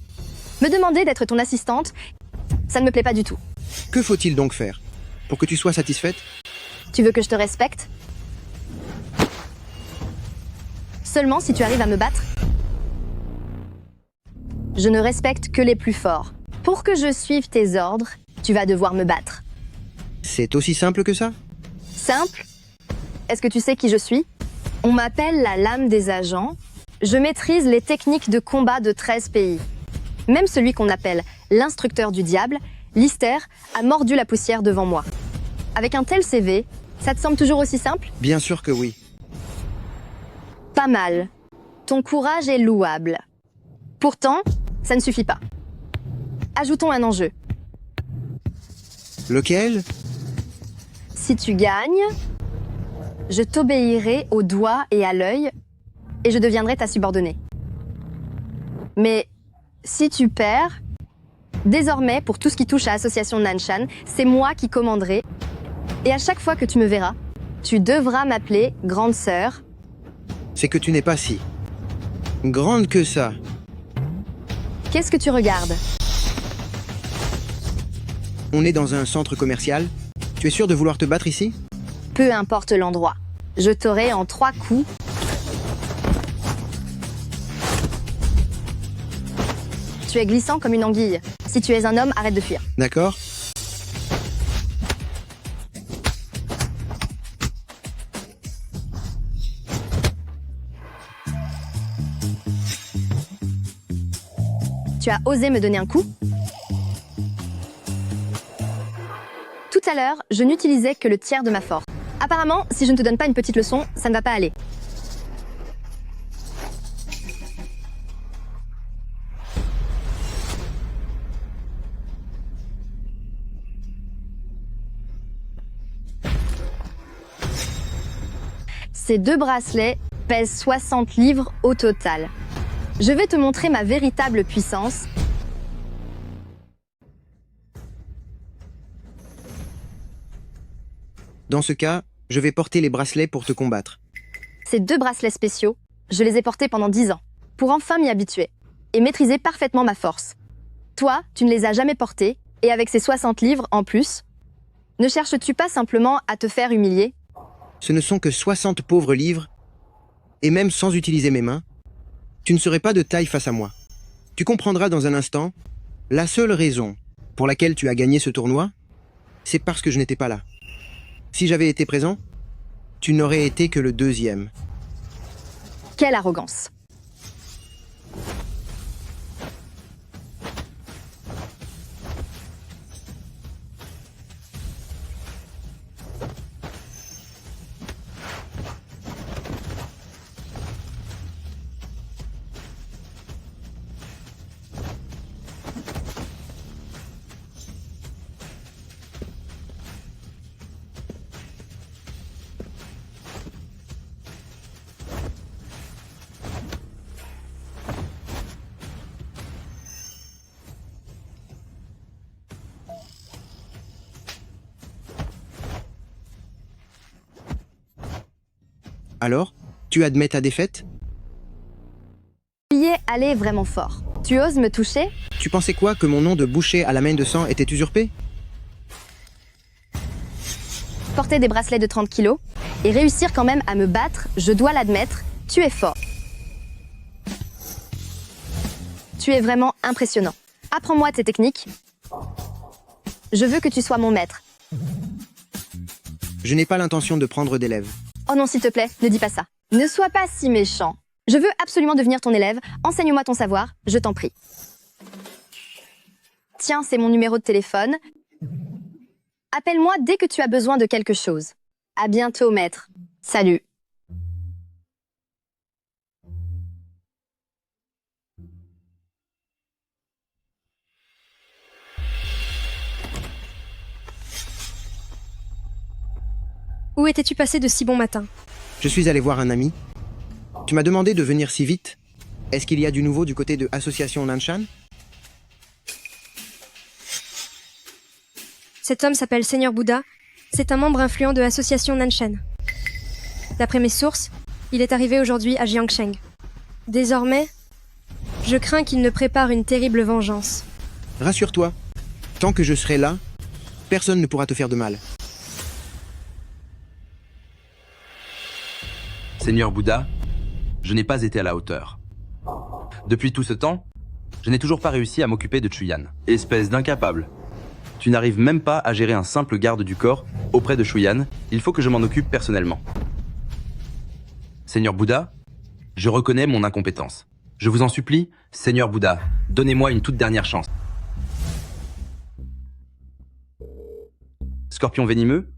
Me demander d'être ton assistante, ça ne me plaît pas du tout. Que faut-il donc faire pour que tu sois satisfaite? Tu veux que je te respecte? Seulement si tu arrives à me battre. Je ne respecte que les plus forts. Pour que je suive tes ordres, tu vas devoir me battre. C'est aussi simple que ça? Simple? Est-ce que tu sais qui je suis? On m'appelle la lame des agents. Je maîtrise les techniques de combat de 13 pays. Même celui qu'on appelle l'instructeur du diable, Lister, a mordu la poussière devant moi. Avec un tel CV, ça te semble toujours aussi simple? Bien sûr que oui. Pas mal. Ton courage est louable. Pourtant, ça ne suffit pas. Ajoutons un enjeu. Lequel? Si tu gagnes, je t'obéirai au doigt et à l'œil et je deviendrai ta subordonnée. Mais si tu perds, désormais, pour tout ce qui touche à Association Nanshan, c'est moi qui commanderai. Et à chaque fois que tu me verras, tu devras m'appeler grande sœur. C'est que tu n'es pas si grande que ça. Qu'est-ce que tu regardes? On est dans un centre commercial. Tu es sûr de vouloir te battre ici? Peu importe l'endroit. Je t'aurai en 3 coups. Tu es glissant comme une anguille. Si tu es un homme, arrête de fuir. D'accord. Tu as osé me donner un coup? Tout à l'heure, je n'utilisais que le tiers de ma force. Apparemment, si je ne te donne pas une petite leçon, ça ne va pas aller. Ces 2 bracelets pèsent 60 livres au total. Je vais te montrer ma véritable puissance. Dans ce cas, je vais porter les bracelets pour te combattre. Ces 2 bracelets spéciaux, je les ai portés pendant 10 ans, pour enfin m'y habituer, et maîtriser parfaitement ma force. Toi, tu ne les as jamais portés, et avec ces 60 livres en plus, ne cherches-tu pas simplement à te faire humilier? Ce ne sont que 60 pauvres livres, et même sans utiliser mes mains, tu ne serais pas de taille face à moi. Tu comprendras dans un instant, la seule raison pour laquelle tu as gagné ce tournoi, c'est parce que je n'étais pas là. Si j'avais été présent, tu n'aurais été que le 2e. Quelle arrogance! Alors, tu admets ta défaite? Tu y es allé vraiment fort. Tu oses me toucher? Tu pensais quoi, que mon nom de boucher à la main de sang était usurpé? porter des bracelets de 30 kilos et réussir quand même à me battre, je dois l'admettre, tu es fort. Tu es vraiment impressionnant. Apprends-moi tes techniques. Je veux que tu sois mon maître. Je n'ai pas l'intention de prendre d'élèves. Oh non, s'il te plaît, ne dis pas ça. Ne sois pas si méchant. Je veux absolument devenir ton élève. Enseigne-moi ton savoir, je t'en prie. Tiens, c'est mon numéro de téléphone. Appelle-moi dès que tu as besoin de quelque chose. À bientôt, maître. Salut. Où étais-tu passé de si bon matin? Je suis allé voir un ami. Tu m'as demandé de venir si vite. Est-ce qu'il y a du nouveau du côté de Association Nanshan? Cet homme s'appelle Seigneur Bouddha. C'est un membre influent de l'association Nanshan. D'après mes sources, il est arrivé aujourd'hui à Jiangsheng. Désormais, je crains qu'il ne prépare une terrible vengeance. Rassure-toi, tant que je serai là, personne ne pourra te faire de mal. Seigneur Bouddha, je n'ai pas été à la hauteur. Depuis tout ce temps, je n'ai toujours pas réussi à m'occuper de Chuyan. Espèce d'incapable. Tu n'arrives même pas à gérer un simple garde du corps auprès de Chuyan, il faut que je m'en occupe personnellement. Seigneur Bouddha, je reconnais mon incompétence. Je vous en supplie, Seigneur Bouddha, donnez-moi une toute dernière chance. Scorpion venimeux,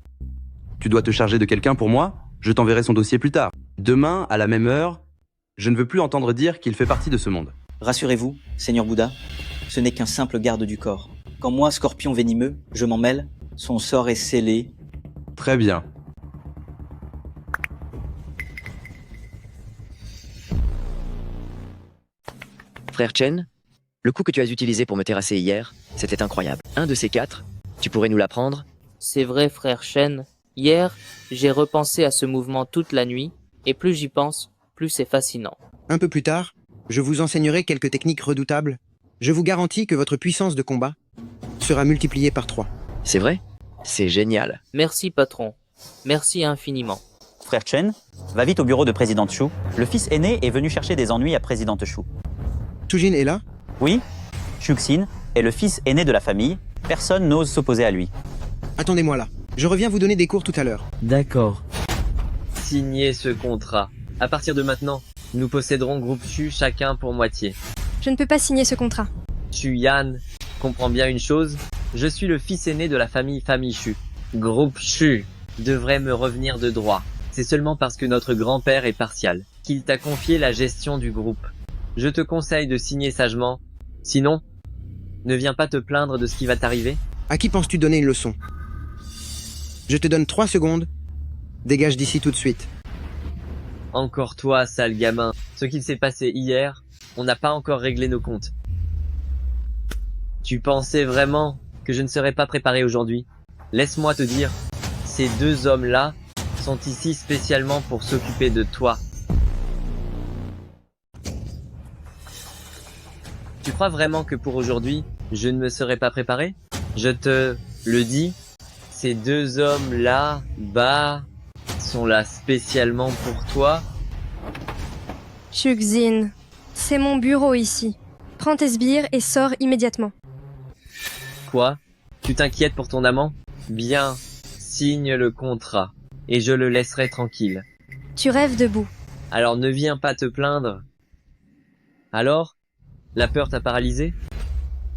tu dois te charger de quelqu'un pour moi? Je t'enverrai son dossier plus tard. Demain, à la même heure, je ne veux plus entendre dire qu'il fait partie de ce monde. Rassurez-vous, Seigneur Bouddha, ce n'est qu'un simple garde du corps. Quand moi, Scorpion venimeux, je m'en mêle, son sort est scellé. Très bien. Frère Chen, le coup que tu as utilisé pour me terrasser hier, c'était incroyable. Un de ces 4, tu pourrais nous l'apprendre? C'est vrai, frère Shen. Hier, j'ai repensé à ce mouvement toute la nuit, et plus j'y pense, plus c'est fascinant. Un peu plus tard, je vous enseignerai quelques techniques redoutables. Je vous garantis que votre puissance de combat sera multipliée par 3. C'est vrai? C'est génial. Merci, patron. Merci infiniment. Frère Chen, va vite au bureau de Présidente Shu. Le fils aîné est venu chercher des ennuis à Présidente Shu. Tujin est là? Oui, Shuxin est le fils aîné de la famille. Personne n'ose s'opposer à lui. Attendez-moi là. Je reviens vous donner des cours tout à l'heure. D'accord. Signez ce contrat. À partir de maintenant, nous posséderons Groupe Shu chacun pour moitié. Je ne peux pas signer ce contrat. Chuyan, comprends bien une chose, je suis le fils aîné de la famille Shu. Groupe Shu devrait me revenir de droit. C'est seulement parce que notre grand-père est partial qu'il t'a confié la gestion du groupe. Je te conseille de signer sagement. Sinon, ne viens pas te plaindre de ce qui va t'arriver. À qui penses-tu donner une leçon? Je te donne 3 secondes. Dégage d'ici tout de suite. Encore toi, sale gamin. Ce qu'il s'est passé hier, on n'a pas encore réglé nos comptes. Tu pensais vraiment que je ne serais pas préparé aujourd'hui? Laisse-moi te dire, ces 2 hommes-là sont ici spécialement pour s'occuper de toi. Tu crois vraiment que pour aujourd'hui, je ne me serais pas préparé? Je te le dis, ces 2 hommes-là, sont là spécialement pour toi. Shuxin, c'est mon bureau ici. Prends tes sbires et sors immédiatement. Quoi? Tu t'inquiètes pour ton amant? Bien, signe le contrat, et je le laisserai tranquille. Tu rêves debout. Alors ne viens pas te plaindre. Alors? La peur t'a paralysé?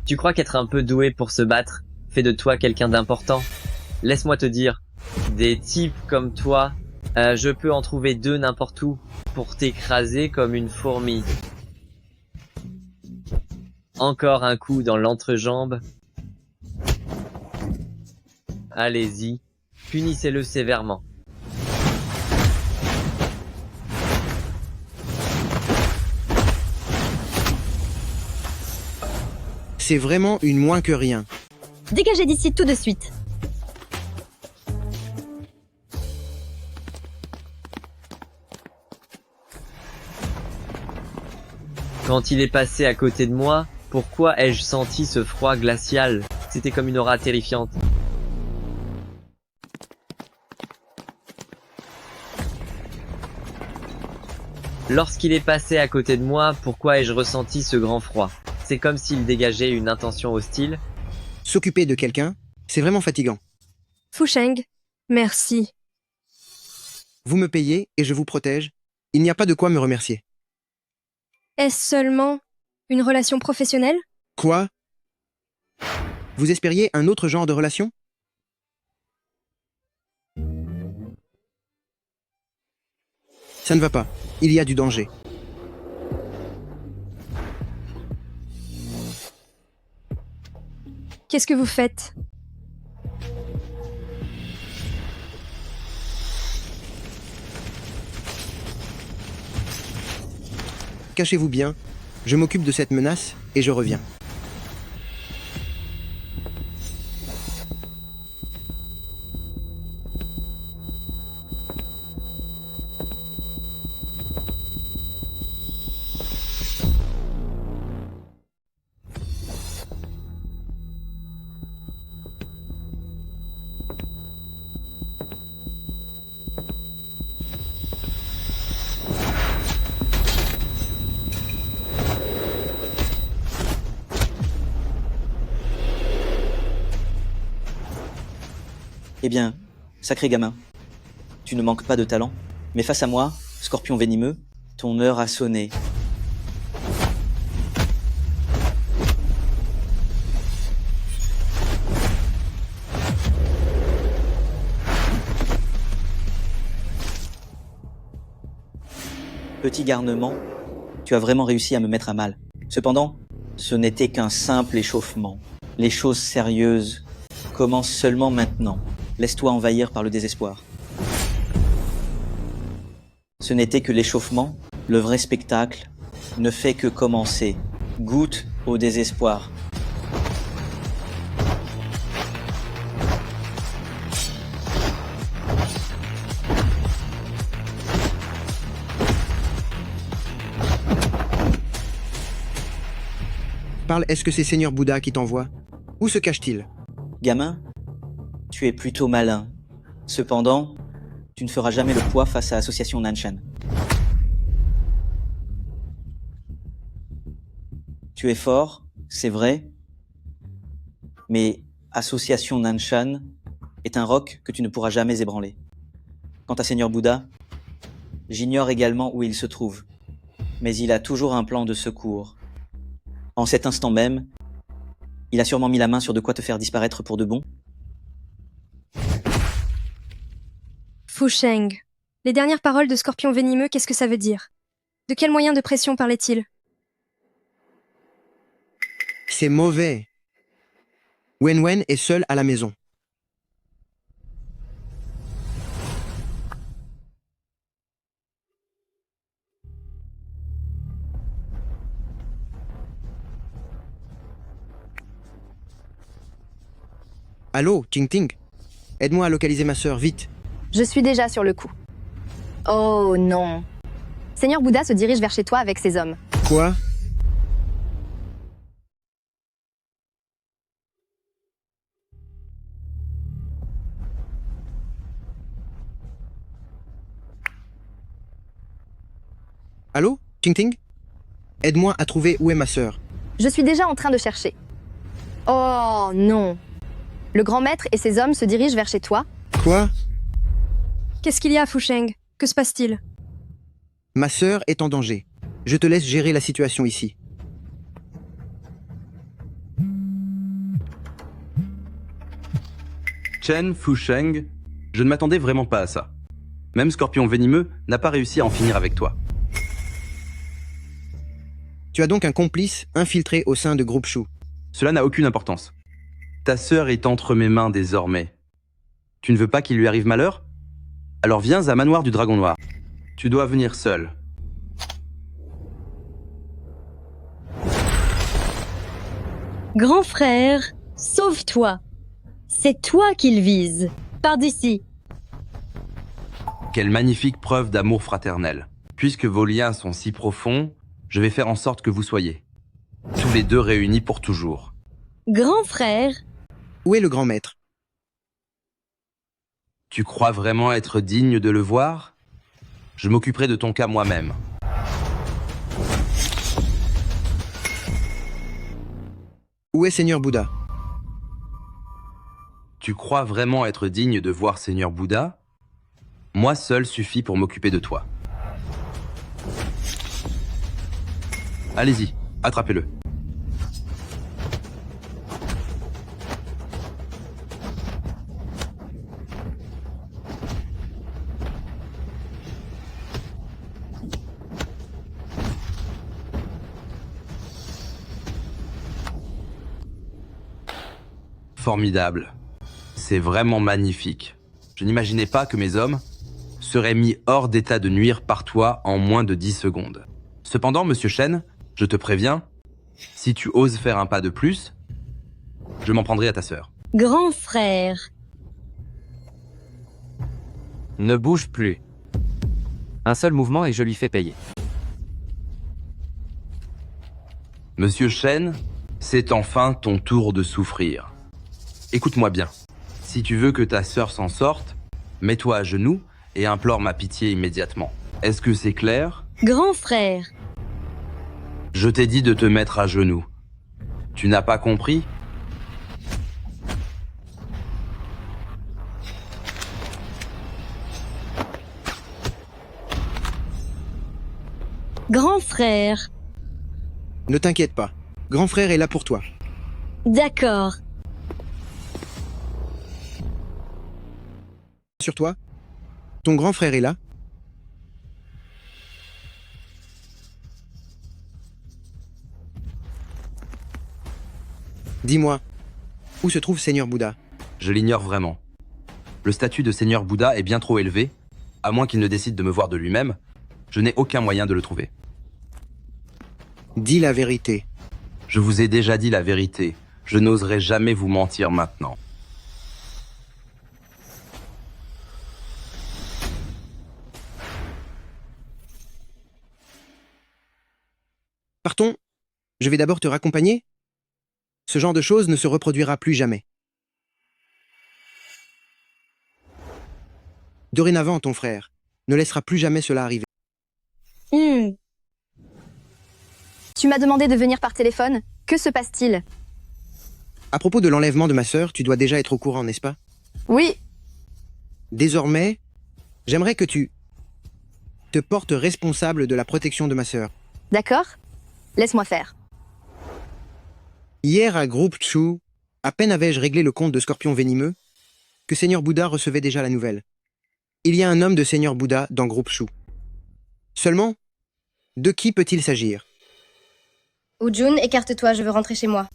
Tu crois qu'être un peu doué pour se battre fait de toi quelqu'un d'important? Laisse-moi te dire, des types comme toi, je peux en trouver 2 n'importe où pour t'écraser comme une fourmi. Encore un coup dans l'entrejambe. Allez-y, punissez-le sévèrement. C'est vraiment une moins que rien. Dégagez d'ici tout de suite. Quand il est passé à côté de moi, pourquoi ai-je senti ce froid glacial? C'était comme une aura terrifiante. Lorsqu'il est passé à côté de moi, pourquoi ai-je ressenti ce grand froid? C'est comme s'il dégageait une intention hostile. S'occuper de quelqu'un, c'est vraiment fatigant. Fu Sheng, merci. Vous me payez et je vous protège. Il n'y a pas de quoi me remercier. Est-ce seulement une relation professionnelle? Quoi? Vous espériez un autre genre de relation? Ça ne va pas. Il y a du danger. Qu'est-ce que vous faites? Cachez-vous bien. Je m'occupe de cette menace et je reviens. Eh bien, sacré gamin, tu ne manques pas de talent, mais face à moi, scorpion venimeux, ton heure a sonné. Petit garnement, tu as vraiment réussi à me mettre à mal. Cependant, ce n'était qu'un simple échauffement. Les choses sérieuses commencent seulement maintenant. Laisse-toi envahir par le désespoir. Ce n'était que l'échauffement, le vrai spectacle ne fait que commencer. Goûte au désespoir. Parle, est-ce que c'est Seigneur Bouddha qui t'envoie? Où se cache-t-il? Gamin, tu es plutôt malin. Cependant, tu ne feras jamais le poids face à Association Nanshan. Tu es fort, c'est vrai, mais Association Nanshan est un roc que tu ne pourras jamais ébranler. Quant à Seigneur Bouddha, j'ignore également où il se trouve, mais il a toujours un plan de secours. En cet instant même, il a sûrement mis la main sur de quoi te faire disparaître pour de bon. Fu Sheng, les dernières paroles de Scorpion venimeux, qu'est-ce que ça veut dire? De quel moyen de pression parlait-il? C'est mauvais. Wen Wen est seul à la maison. Allô, Ting Ting? Aide-moi à localiser ma sœur, vite. Je suis déjà sur le coup. Oh non. Seigneur Bouddha se dirige vers chez toi avec ses hommes. Quoi? Allô, Ting Ting? Aide-moi à trouver où est ma sœur. Je suis déjà en train de chercher. Oh non. Le grand maître et ses hommes se dirigent vers chez toi. Quoi? Qu'est-ce qu'il y a, Fu Sheng? Que se passe-t-il? Ma sœur est en danger. Je te laisse gérer la situation ici. Chen Fu Sheng, je ne m'attendais vraiment pas à ça. Même Scorpion venimeux n'a pas réussi à en finir avec toi. Tu as donc un complice infiltré au sein de Groupe Shu. Cela n'a aucune importance. Ta sœur est entre mes mains désormais. Tu ne veux pas qu'il lui arrive malheur? Alors viens à Manoir du Dragon Noir. Tu dois venir seul. Grand frère, sauve-toi. C'est toi qu'il vise. Par d'ici. Quelle magnifique preuve d'amour fraternel. Puisque vos liens sont si profonds, je vais faire en sorte que vous soyez tous les deux réunis pour toujours. Grand frère. Où est le grand maître? Tu crois vraiment être digne de le voir? Je m'occuperai de ton cas moi-même. Où est Seigneur Bouddha? Tu crois vraiment être digne de voir Seigneur Bouddha? Moi seul suffit pour m'occuper de toi. Allez-y, attrapez-le. Formidable. C'est vraiment magnifique. Je n'imaginais pas que mes hommes seraient mis hors d'état de nuire par toi en moins de 10 secondes. Cependant, monsieur Shen, je te préviens, si tu oses faire un pas de plus, je m'en prendrai à ta sœur. Grand frère, Ne bouge plus. Un seul mouvement et je lui fais payer. Monsieur Shen, c'est enfin ton tour de souffrir. Écoute-moi bien. Si tu veux que ta sœur s'en sorte, mets-toi à genoux et implore ma pitié immédiatement. Est-ce que c'est clair? grand frère, Je t'ai dit de te mettre à genoux. Tu n'as pas compris? grand frère. Ne t'inquiète pas. Grand frère est là pour toi. D'accord. Sur toi? Ton grand frère est là? Dis-moi, où se trouve Seigneur Bouddha? Je l'ignore vraiment. Le statut de Seigneur Bouddha est bien trop élevé, à moins qu'il ne décide de me voir de lui-même, je n'ai aucun moyen de le trouver. Dis la vérité. Je vous ai déjà dit la vérité. Je n'oserai jamais vous mentir maintenant. Partons. Je vais d'abord te raccompagner. Ce genre de choses ne se reproduira plus jamais. Dorénavant, ton frère ne laissera plus jamais cela arriver. Tu m'as demandé de venir par téléphone. Que se passe-t-il? À propos de l'enlèvement de ma sœur, tu dois déjà être au courant, n'est-ce pas? Oui. Désormais, j'aimerais que tu te portes responsable de la protection de ma sœur. D'accord. Laisse-moi faire. Hier à Groupe Chu, à peine avais-je réglé le compte de Scorpion Venimeux, que Seigneur Bouddha recevait déjà la nouvelle. Il y a un homme de Seigneur Bouddha dans Groupe Chu. Seulement, de qui peut-il s'agir? Ujun, écarte-toi, je veux rentrer chez moi.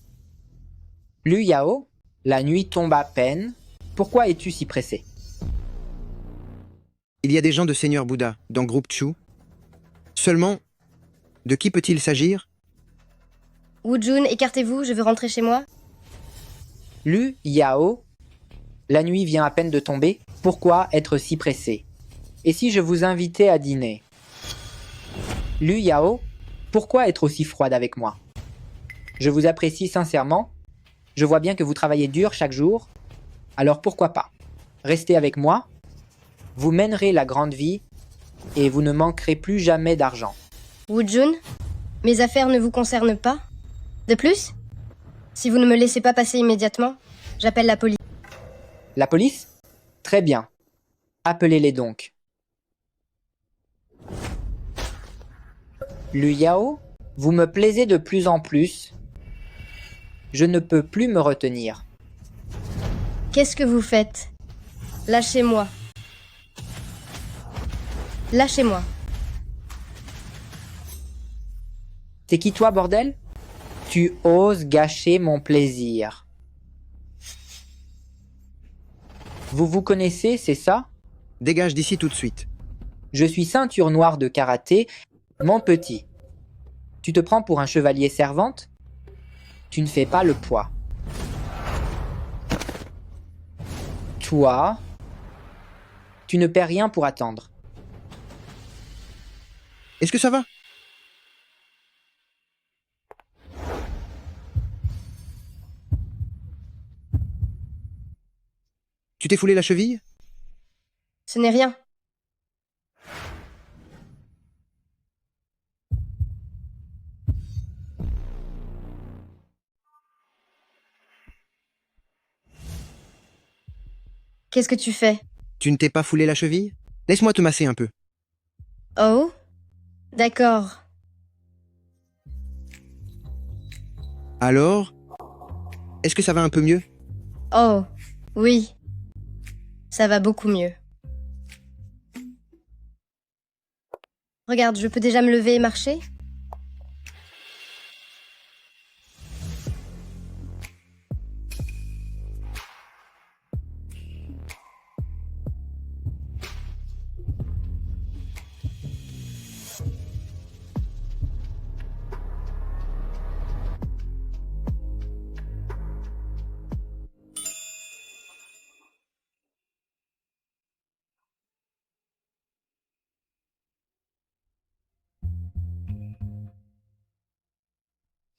Lu Yao, la nuit tombe à peine. Pourquoi es-tu si pressé? Il y a des gens de Seigneur Bouddha dans Groupe Chu. Seulement, de qui peut-il s'agir? Ujun, écartez-vous, je veux rentrer chez moi. Lu Yao, la nuit vient à peine de tomber. Pourquoi être si pressé? Et si je vous invitais à dîner? Lu Yao, pourquoi être aussi froide avec moi? Je vous apprécie sincèrement. Je vois bien que vous travaillez dur chaque jour. Alors pourquoi pas? Restez avec moi. Vous mènerez la grande vie et vous ne manquerez plus jamais d'argent. Wujun, mes affaires ne vous concernent pas? De plus, si vous ne me laissez pas passer immédiatement, j'appelle la police. La police? Très bien. Appelez-les donc. Lu Yao, vous me plaisez de plus en plus. Je ne peux plus me retenir. Qu'est-ce que vous faites? Lâchez-moi. Lâchez-moi. C'est qui toi, bordel? Tu oses gâcher mon plaisir. Vous vous connaissez, c'est ça? Dégage d'ici tout de suite. Je suis ceinture noire de karaté, mon petit. Tu te prends pour un chevalier servante? Tu ne fais pas le poids. Toi, tu ne perds rien pour attendre. Est-ce que ça va? Tu t'es foulé la cheville? Ce n'est rien. Qu'est-ce que tu fais? Tu ne t'es pas foulé la cheville? Laisse-moi te masser un peu. Oh? D'accord. Alors? Est-ce que ça va un peu mieux? Oh, oui. Ça va beaucoup mieux. Regarde, je peux déjà me lever et marcher?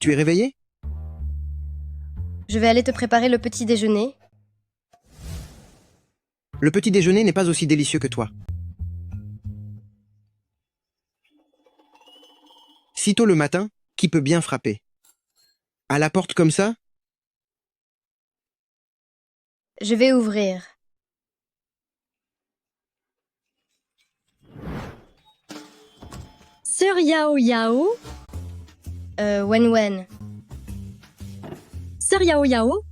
Tu es réveillé? Je vais aller te préparer le petit déjeuner. Le petit déjeuner n'est pas aussi délicieux que toi. Sitôt le matin, qui peut bien frapper? À la porte comme ça? Je vais ouvrir. Sœur Yao Yao? Wen Wen. Sœur Yao Yao,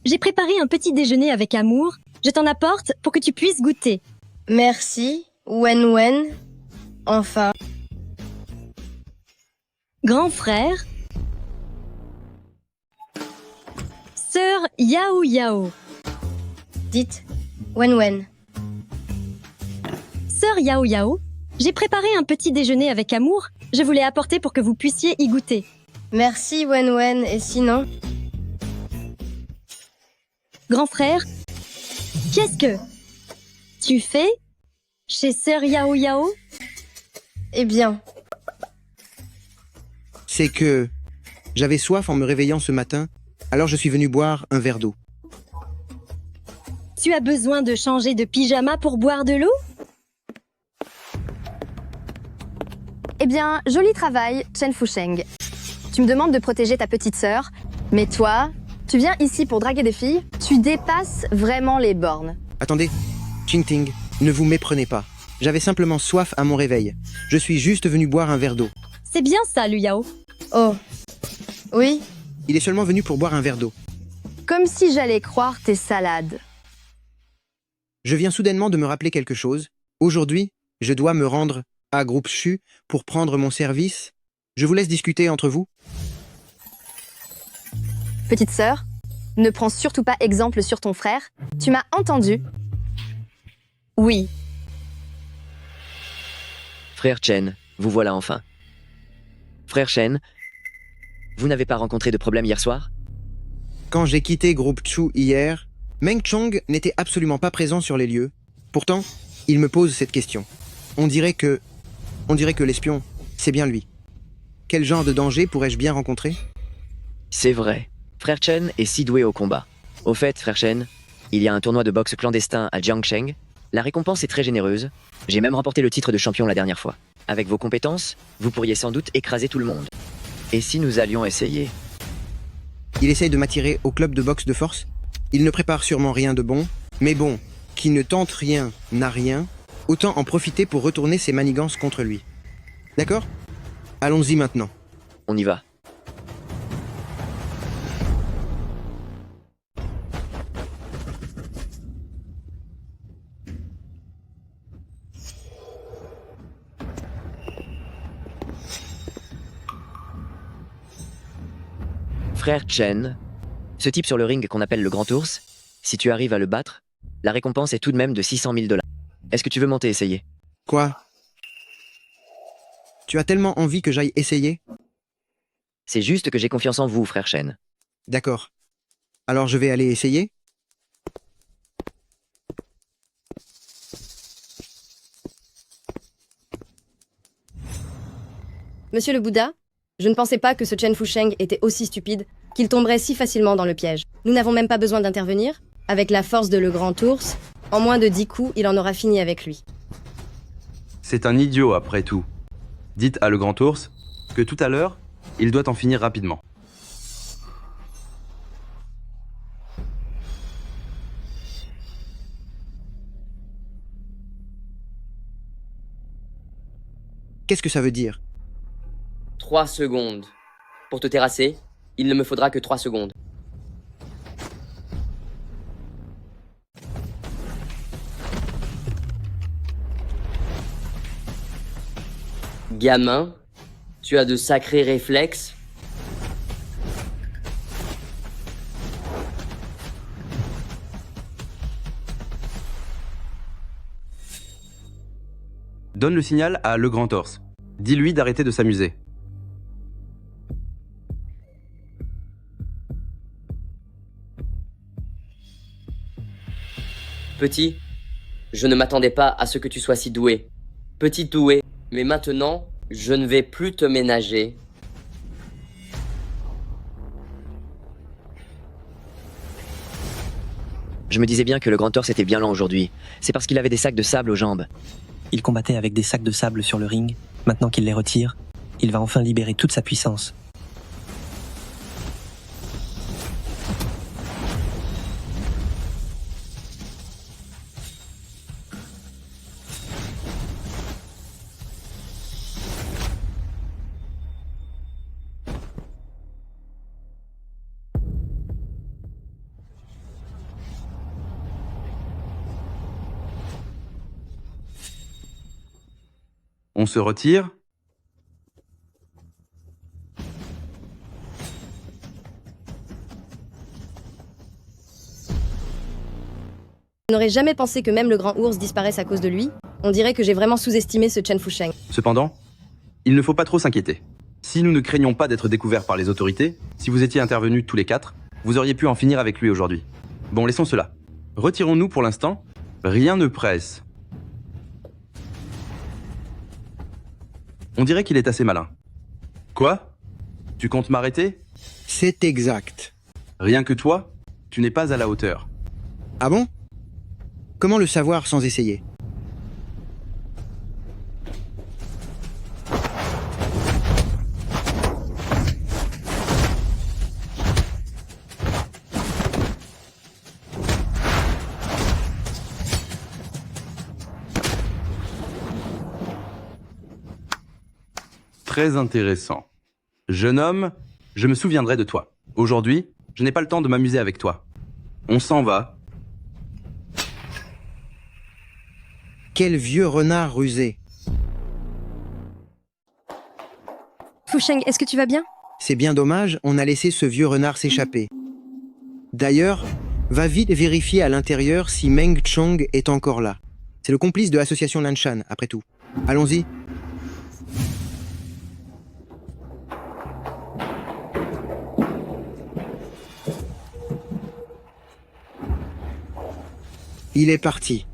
j'ai préparé un petit déjeuner avec amour. Je t'en apporte pour que tu puisses goûter. Merci, Wen Wen. Enfin. Grand frère. Sœur Yao Yao. Dites, Wen Wen. Sœur Yao Yao, j'ai préparé un petit déjeuner avec amour. Je vous l'ai apporté pour que vous puissiez y goûter. Merci, Wen Wen. Et sinon? Grand frère, qu'est-ce que tu fais chez Sœur Yao Yao? Eh bien, C'est que j'avais soif en me réveillant ce matin, alors je suis venu boire un verre d'eau. Tu as besoin de changer de pyjama pour boire de l'eau? Eh bien, joli travail, Chen Fusheng. Tu me demandes de protéger ta petite sœur, mais toi, tu viens ici pour draguer des filles? Tu dépasses vraiment les bornes. Attendez, Ching Ting, ne vous méprenez pas. J'avais simplement soif à mon réveil. Je suis juste venu boire un verre d'eau. C'est bien ça, Lu Yao. Oh. Oui? Il est seulement venu pour boire un verre d'eau. Comme si j'allais croire tes salades. Je viens soudainement de me rappeler quelque chose. Aujourd'hui, je dois me rendre à Groupe Shu pour prendre mon service. Je vous laisse discuter entre vous. Petite sœur, ne prends surtout pas exemple sur ton frère. Tu m'as entendu? Oui. Frère Chen, vous voilà enfin. Frère Chen, vous n'avez pas rencontré de problème hier soir? Quand j'ai quitté Groupe Chu hier, Meng Chong n'était absolument pas présent sur les lieux. Pourtant, il me pose cette question. On dirait que l'espion, c'est bien lui. Quel genre de danger pourrais-je bien rencontrer? C'est vrai. Frère Chen est si doué au combat. Au fait, frère Chen, il y a un tournoi de boxe clandestin à Jiangsheng. La récompense est très généreuse. J'ai même remporté le titre de champion la dernière fois. Avec vos compétences, vous pourriez sans doute écraser tout le monde. Et si nous allions essayer? Il essaye de m'attirer au club de boxe de force. Il ne prépare sûrement rien de bon. Mais bon, qui ne tente rien n'a rien. Autant en profiter pour retourner ses manigances contre lui. D'accord? Allons-y maintenant. On y va. Frère Chen, ce type sur le ring qu'on appelle le Grand Ours, si tu arrives à le battre, la récompense est tout de même de 600 000 $. Est-ce que tu veux monter essayer? Quoi? Tu as tellement envie que j'aille essayer? C'est juste que j'ai confiance en vous, frère Chen. D'accord. Alors je vais aller essayer? Monsieur le Bouddha, je ne pensais pas que ce Chen Fusheng était aussi stupide qu'il tomberait si facilement dans le piège. Nous n'avons même pas besoin d'intervenir. Avec la force de le Grand Ours, en moins de 10 coups, il en aura fini avec lui. C'est un idiot après tout. Dites à le Grand Ours que tout à l'heure, il doit en finir rapidement. Qu'est-ce que ça veut dire? 3 secondes. Pour te terrasser, il ne me faudra que 3 secondes. Gamin, tu as de sacrés réflexes. Donne le signal à Le Grand Torse. Dis-lui d'arrêter de s'amuser. Petit, je ne m'attendais pas à ce que tu sois si doué. Petit doué, mais maintenant, je ne vais plus te ménager. Je me disais bien que le Grand Torse était bien lent aujourd'hui. C'est parce qu'il avait des sacs de sable aux jambes. Il combattait avec des sacs de sable sur le ring. Maintenant qu'il les retire, il va enfin libérer toute sa puissance. On se retire. Je n'aurais jamais pensé que même le grand ours disparaisse à cause de lui. On dirait que j'ai vraiment sous-estimé ce Chen Fusheng. Cependant, il ne faut pas trop s'inquiéter. Si nous ne craignons pas d'être découverts par les autorités, si vous étiez intervenus tous les 4, vous auriez pu en finir avec lui aujourd'hui. Bon, laissons cela. Retirons-nous pour l'instant. Rien ne presse. On dirait qu'il est assez malin. Quoi? Tu comptes m'arrêter? C'est exact. Rien que toi, tu n'es pas à la hauteur. Ah bon? Comment le savoir sans essayer? Très intéressant. Jeune homme, je me souviendrai de toi. Aujourd'hui, je n'ai pas le temps de m'amuser avec toi. On s'en va. Quel vieux renard rusé. Fusheng, est-ce que tu vas bien? C'est bien dommage, on a laissé ce vieux renard s'échapper. D'ailleurs, va vite vérifier à l'intérieur si Meng Chong est encore là. C'est le complice de l'association Nanshan, après tout. Allons-y. Il est parti.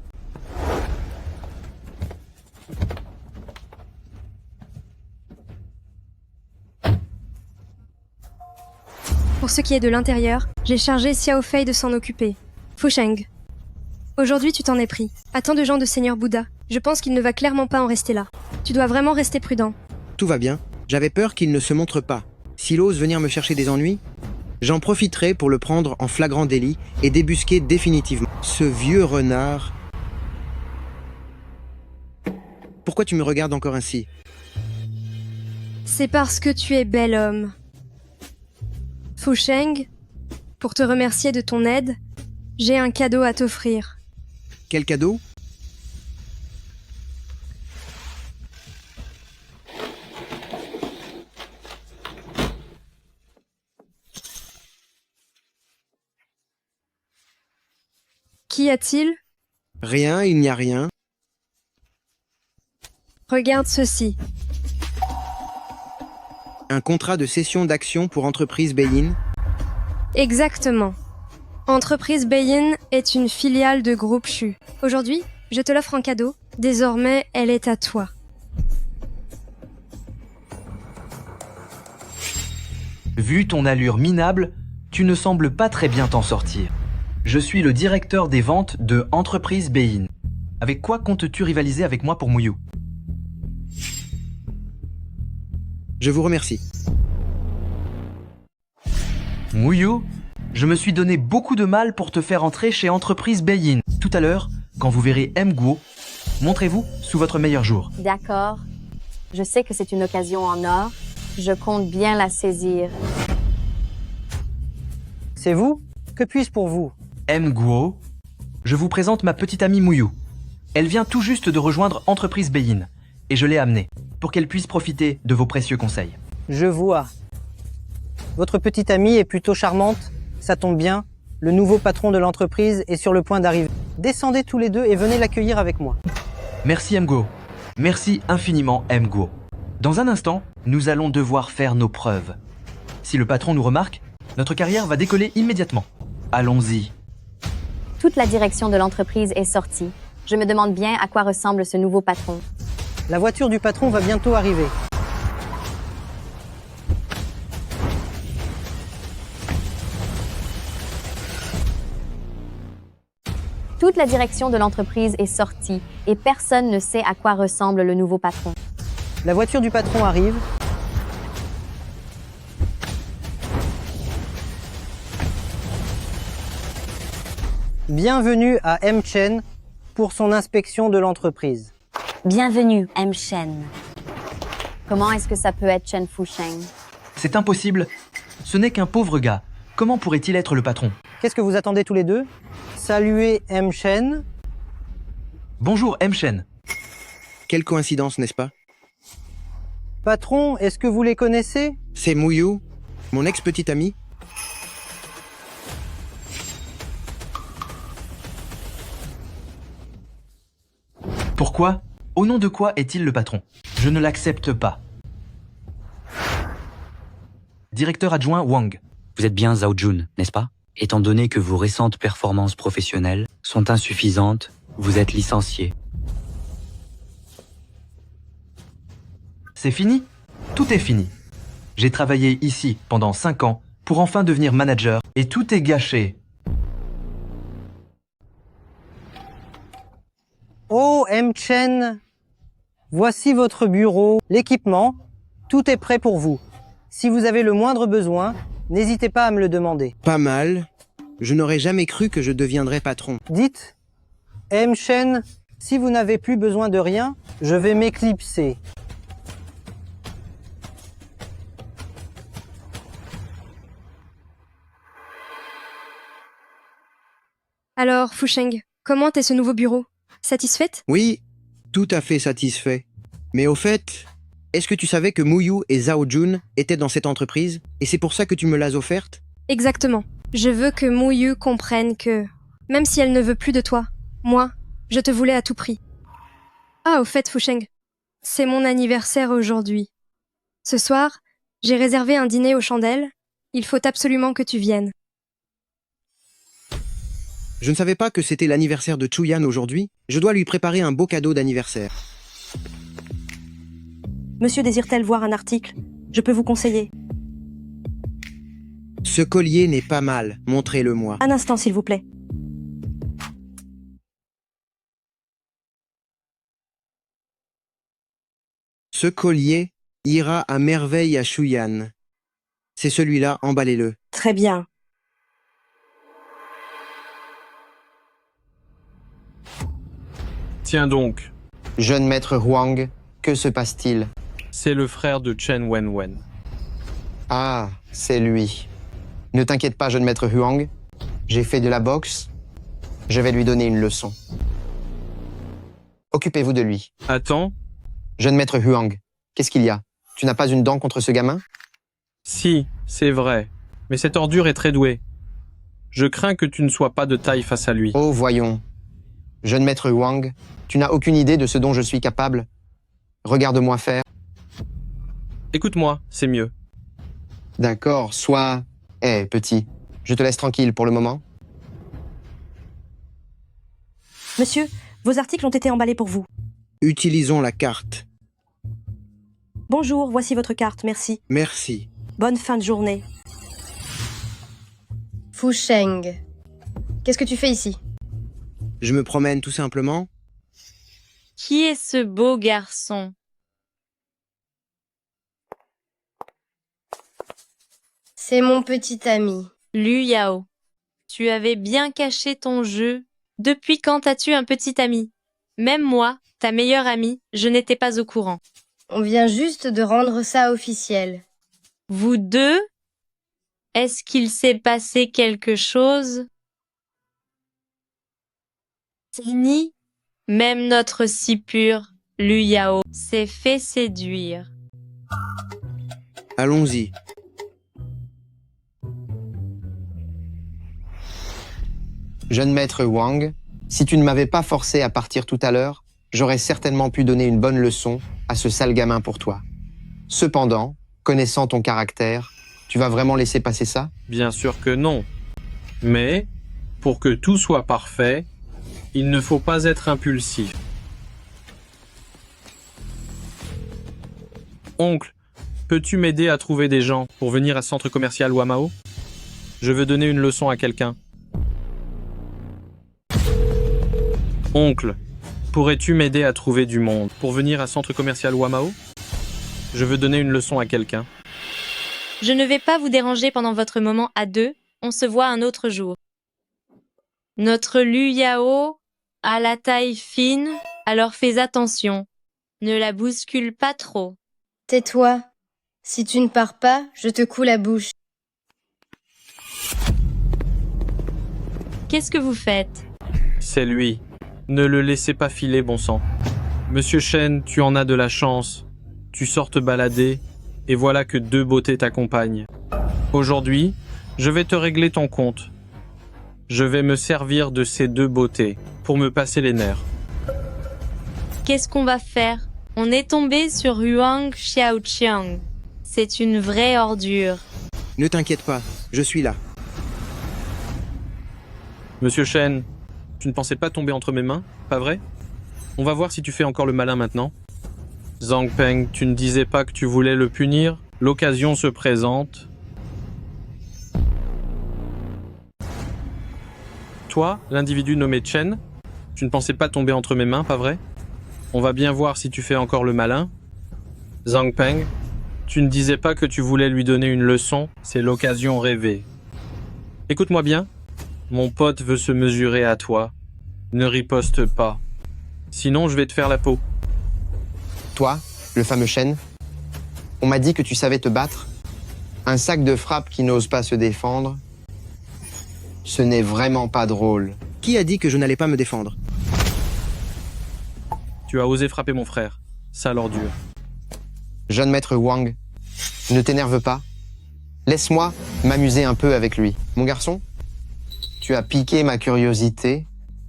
Pour ce qui est de l'intérieur, j'ai chargé Xiao Fei de s'en occuper. Fusheng. Aujourd'hui, tu t'en es pris. À tant de gens de Seigneur Bouddha, je pense qu'il ne va clairement pas en rester là. Tu dois vraiment rester prudent. Tout va bien. J'avais peur qu'il ne se montre pas. S'il ose venir me chercher des ennuis, j'en profiterai pour le prendre en flagrant délit et débusquer définitivement. Ce vieux renard... Pourquoi tu me regardes encore ainsi? C'est parce que tu es bel homme. Fusheng, pour te remercier de ton aide, j'ai un cadeau à t'offrir. Quel cadeau? Qu'y a-t-il? Rien, il n'y a rien. Regarde ceci. Un contrat de cession d'actions pour Entreprise Beyin. Exactement. Entreprise Beyin est une filiale de Groupe Shu. Aujourd'hui, je te l'offre en cadeau. Désormais, elle est à toi. Vu ton allure minable, tu ne sembles pas très bien t'en sortir. Je suis le directeur des ventes de Entreprise Beyin. Avec quoi comptes-tu rivaliser avec moi pour Mouillou? Je vous remercie. Mouillou, je me suis donné beaucoup de mal pour te faire entrer chez Entreprise Beyin. Tout à l'heure, quand vous verrez M. Guo, montrez-vous sous votre meilleur jour. D'accord. Je sais que c'est une occasion en or. Je compte bien la saisir. C'est vous? Que puis-je pour vous? M. Guo, je vous présente ma petite amie Muyu. Elle vient tout juste de rejoindre Entreprise Beyin, et je l'ai amenée pour qu'elle puisse profiter de vos précieux conseils. Je vois. Votre petite amie est plutôt charmante, ça tombe bien. Le nouveau patron de l'entreprise est sur le point d'arriver. Descendez tous les deux et venez l'accueillir avec moi. Merci M. Guo. Merci infiniment M. Guo. Dans un instant, nous allons devoir faire nos preuves. Si le patron nous remarque, notre carrière va décoller immédiatement. Allons-y. Toute la direction de l'entreprise est sortie. Je me demande bien à quoi ressemble ce nouveau patron. La voiture du patron va bientôt arriver. Toute la direction de l'entreprise est sortie et personne ne sait à quoi ressemble le nouveau patron. La voiture du patron arrive. Bienvenue à M. Chen pour son inspection de l'entreprise. Bienvenue, M. Chen. Comment est-ce que ça peut être Chen Fusheng? C'est impossible. Ce n'est qu'un pauvre gars. Comment pourrait-il être le patron? Qu'est-ce que vous attendez tous les deux? Saluez M. Chen. Bonjour M. Chen. Quelle coïncidence, n'est-ce pas? Patron, est-ce que vous les connaissez? C'est Muyu, mon ex-petite amie. Pourquoi? Au nom de quoi est-il le patron? Je ne l'accepte pas. Directeur adjoint Wang. Vous êtes bien Zhao Jun, n'est-ce pas? Étant donné que vos récentes performances professionnelles sont insuffisantes, vous êtes licencié. C'est fini? Tout est fini. J'ai travaillé ici pendant 5 ans pour enfin devenir manager et tout est gâché. Oh, M. Chen. Voici votre bureau, l'équipement. Tout est prêt pour vous. Si vous avez le moindre besoin, n'hésitez pas à me le demander. Pas mal. Je n'aurais jamais cru que je deviendrais patron. Dites, M. Chen, si vous n'avez plus besoin de rien, je vais m'éclipser. Alors, Fusheng, comment est ce nouveau bureau? Satisfaite? Oui, tout à fait satisfait. Mais au fait, est-ce que tu savais que Muyu et Zhao Jun étaient dans cette entreprise et c'est pour ça que tu me l'as offerte? Exactement. Je veux que Muyu comprenne que, même si elle ne veut plus de toi, moi, je te voulais à tout prix. Ah, au fait, Fusheng, c'est mon anniversaire aujourd'hui. Ce soir, j'ai réservé un dîner aux chandelles. Il faut absolument que tu viennes. Je ne savais pas que c'était l'anniversaire de Chuyan aujourd'hui. Je dois lui préparer un beau cadeau d'anniversaire. Monsieur désire-t-elle voir un article? Je peux vous conseiller. Ce collier n'est pas mal, montrez-le-moi. Un instant, s'il vous plaît. Ce collier ira à merveille à Chuyan. C'est celui-là, emballez-le. Très bien. Tiens donc. Jeune maître Huang, que se passe-t-il? C'est le frère de Chen Wenwen. Ah, c'est lui. Ne t'inquiète pas, jeune maître Huang. J'ai fait de la boxe. Je vais lui donner une leçon. Occupez-vous de lui. Attends. Jeune maître Huang, qu'est-ce qu'il y a? Tu n'as pas une dent contre ce gamin? Si, c'est vrai. Mais cette ordure est très douée. Je crains que tu ne sois pas de taille face à lui. Oh, voyons. Jeune maître Huang, tu n'as aucune idée de ce dont je suis capable. Regarde-moi faire. Écoute-moi, c'est mieux. D'accord, sois... petit, je te laisse tranquille pour le moment. Monsieur, vos articles ont été emballés pour vous. Utilisons la carte. Bonjour, voici votre carte, merci. Merci. Bonne fin de journée. Fusheng, qu'est-ce que tu fais ici? Je me promène tout simplement. Qui est ce beau garçon? C'est mon petit ami. Lu Yao, tu avais bien caché ton jeu. Depuis quand as-tu un petit ami? Même moi, ta meilleure amie, je n'étais pas au courant. On vient juste de rendre ça officiel. Vous deux? Est-ce qu'il s'est passé quelque chose? Ni, même notre si pur, Lu Yao, s'est fait séduire. Allons-y. Jeune maître Wang, si tu ne m'avais pas forcé à partir tout à l'heure, j'aurais certainement pu donner une bonne leçon à ce sale gamin pour toi. Cependant, connaissant ton caractère, tu vas vraiment laisser passer ça? Bien sûr que non. Mais, pour que tout soit parfait, il ne faut pas être impulsif. Oncle, peux-tu m'aider à trouver des gens pour venir à centre commercial Wamao? Je veux donner une leçon à quelqu'un. Oncle, pourrais-tu m'aider à trouver du monde pour venir à centre commercial Wamao? Je veux donner une leçon à quelqu'un. Je ne vais pas vous déranger pendant votre moment à deux, on se voit un autre jour. Notre Lu Yao a la taille fine, alors fais attention. Ne la bouscule pas trop. Tais-toi. Si tu ne pars pas, je te coule la bouche. Qu'est-ce que vous faites? C'est lui. Ne le laissez pas filer, bon sang. Monsieur Shen, tu en as de la chance. Tu sors te balader, et voilà que deux beautés t'accompagnent. Aujourd'hui, je vais te régler ton compte. Je vais me servir de ces deux beautés pour me passer les nerfs. Qu'est-ce qu'on va faire? On est tombé sur Huang Xiaoqiang. C'est une vraie ordure. Ne t'inquiète pas, je suis là. Monsieur Shen, tu ne pensais pas tomber entre mes mains, pas vrai? On va voir si tu fais encore le malin maintenant. Zhang Peng, tu ne disais pas que tu voulais le punir? L'occasion se présente. Toi, l'individu nommé Chen, tu ne pensais pas tomber entre mes mains, pas vrai? On va bien voir si tu fais encore le malin. Zhang Peng, tu ne disais pas que tu voulais lui donner une leçon, c'est l'occasion rêvée. Écoute-moi bien, mon pote veut se mesurer à toi. Ne riposte pas. Sinon, je vais te faire la peau. Toi, le fameux Shen, on m'a dit que tu savais te battre. Un sac de frappe qui n'ose pas se défendre. Ce n'est vraiment pas drôle. Qui a dit que je n'allais pas me défendre? Tu as osé frapper mon frère. Sale ordure. Jeune maître Wang, ne t'énerve pas. Laisse-moi m'amuser un peu avec lui. Mon garçon, tu as piqué ma curiosité.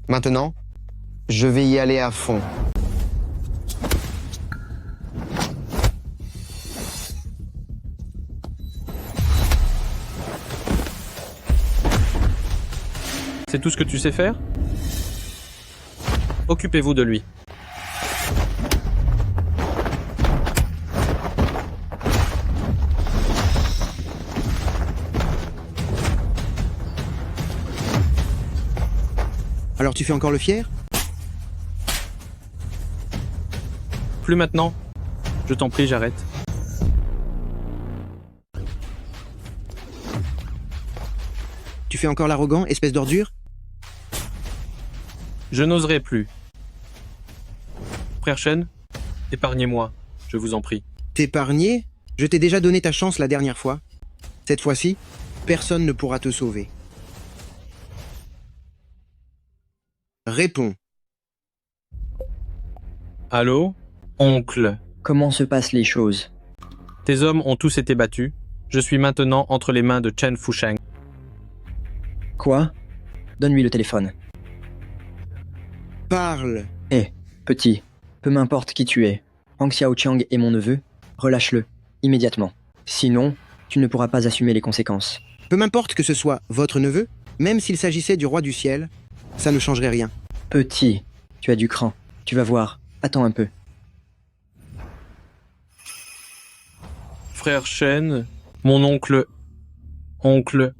Maintenant, je vais y aller à fond. C'est tout ce que tu sais faire? Occupez-vous de lui. Alors tu fais encore le fier? Plus maintenant. Je t'en prie, j'arrête. Tu fais encore l'arrogant, espèce d'ordure? Je n'oserai plus. Frère Shen, épargnez-moi, je vous en prie. T'épargner? Je t'ai déjà donné ta chance la dernière fois. Cette fois-ci, personne ne pourra te sauver. Réponds. Allô? Oncle. Comment se passent les choses? Tes hommes ont tous été battus. Je suis maintenant entre les mains de Chen Fusheng. Quoi? Donne-lui le téléphone. Parle. Hé, petit, peu m'importe qui tu es. Hang Xiaoqiang est mon neveu, relâche-le, immédiatement. Sinon, tu ne pourras pas assumer les conséquences. Peu m'importe que ce soit votre neveu, même s'il s'agissait du roi du ciel, ça ne changerait rien. Petit, tu as du cran. Tu vas voir. Attends un peu. Frère Shen, mon oncle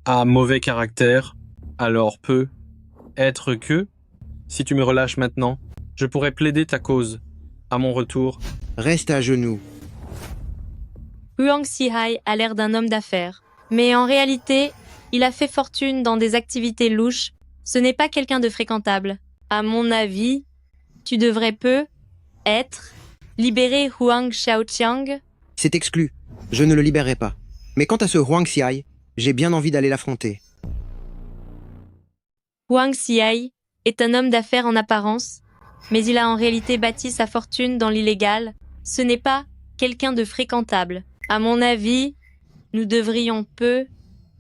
a mauvais caractère, alors peut être que, si tu me relâches maintenant, je pourrais plaider ta cause. À mon retour, reste à genoux. Huang Xihai a l'air d'un homme d'affaires. Mais en réalité, il a fait fortune dans des activités louches. Ce n'est pas quelqu'un de fréquentable. À mon avis, tu devrais être Libérer Huang Xiaoqiang? C'est exclu. Je ne le libérerai pas. Mais quant à ce Huang Xiai, j'ai bien envie d'aller l'affronter. Huang Xiai est un homme d'affaires en apparence, mais il a en réalité bâti sa fortune dans l'illégal. Ce n'est pas quelqu'un de fréquentable. À mon avis, nous devrions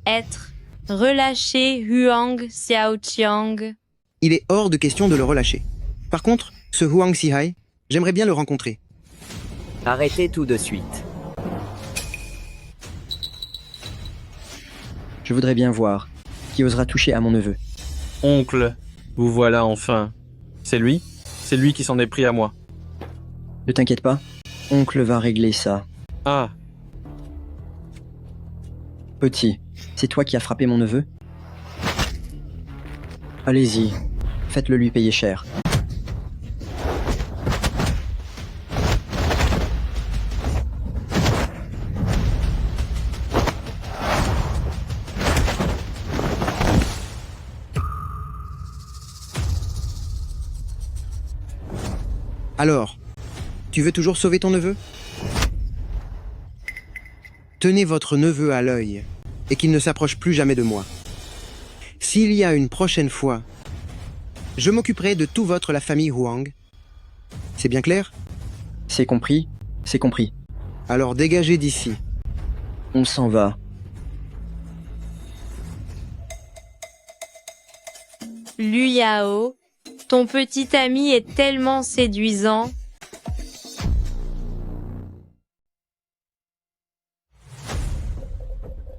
être relâcher Huang Xiaoqiang. Il est hors de question de le relâcher. Par contre, ce Huang Xiai, j'aimerais bien le rencontrer. Arrêtez tout de suite. Je voudrais bien voir qui osera toucher à mon neveu. Oncle, vous voilà enfin. C'est lui qui s'en est pris à moi. Ne t'inquiète pas, oncle va régler ça. Ah. Petit, c'est toi qui as frappé mon neveu? Allez-y, faites-le lui payer cher. Alors, tu veux toujours sauver ton neveu? Tenez votre neveu à l'œil et qu'il ne s'approche plus jamais de moi. S'il y a une prochaine fois, je m'occuperai de tout la famille Huang. C'est bien clair? C'est compris, c'est compris. Alors dégagez d'ici. On s'en va. Lu Yao, ton petit ami est tellement séduisant.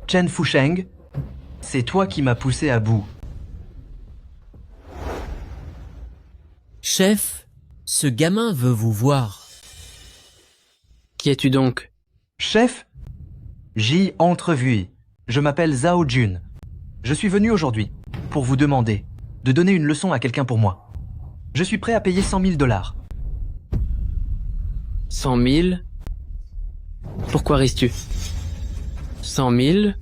Chen Fusheng, c'est toi qui m'as poussé à bout. Chef, ce gamin veut vous voir. Qui es-tu donc? Chef, J. Entrevue. Je m'appelle Zhao Jun. Je suis venu aujourd'hui pour vous demander de donner une leçon à quelqu'un pour moi. Je suis prêt à payer 100 000 $. 100 000? Pourquoi risques-tu? 100 000?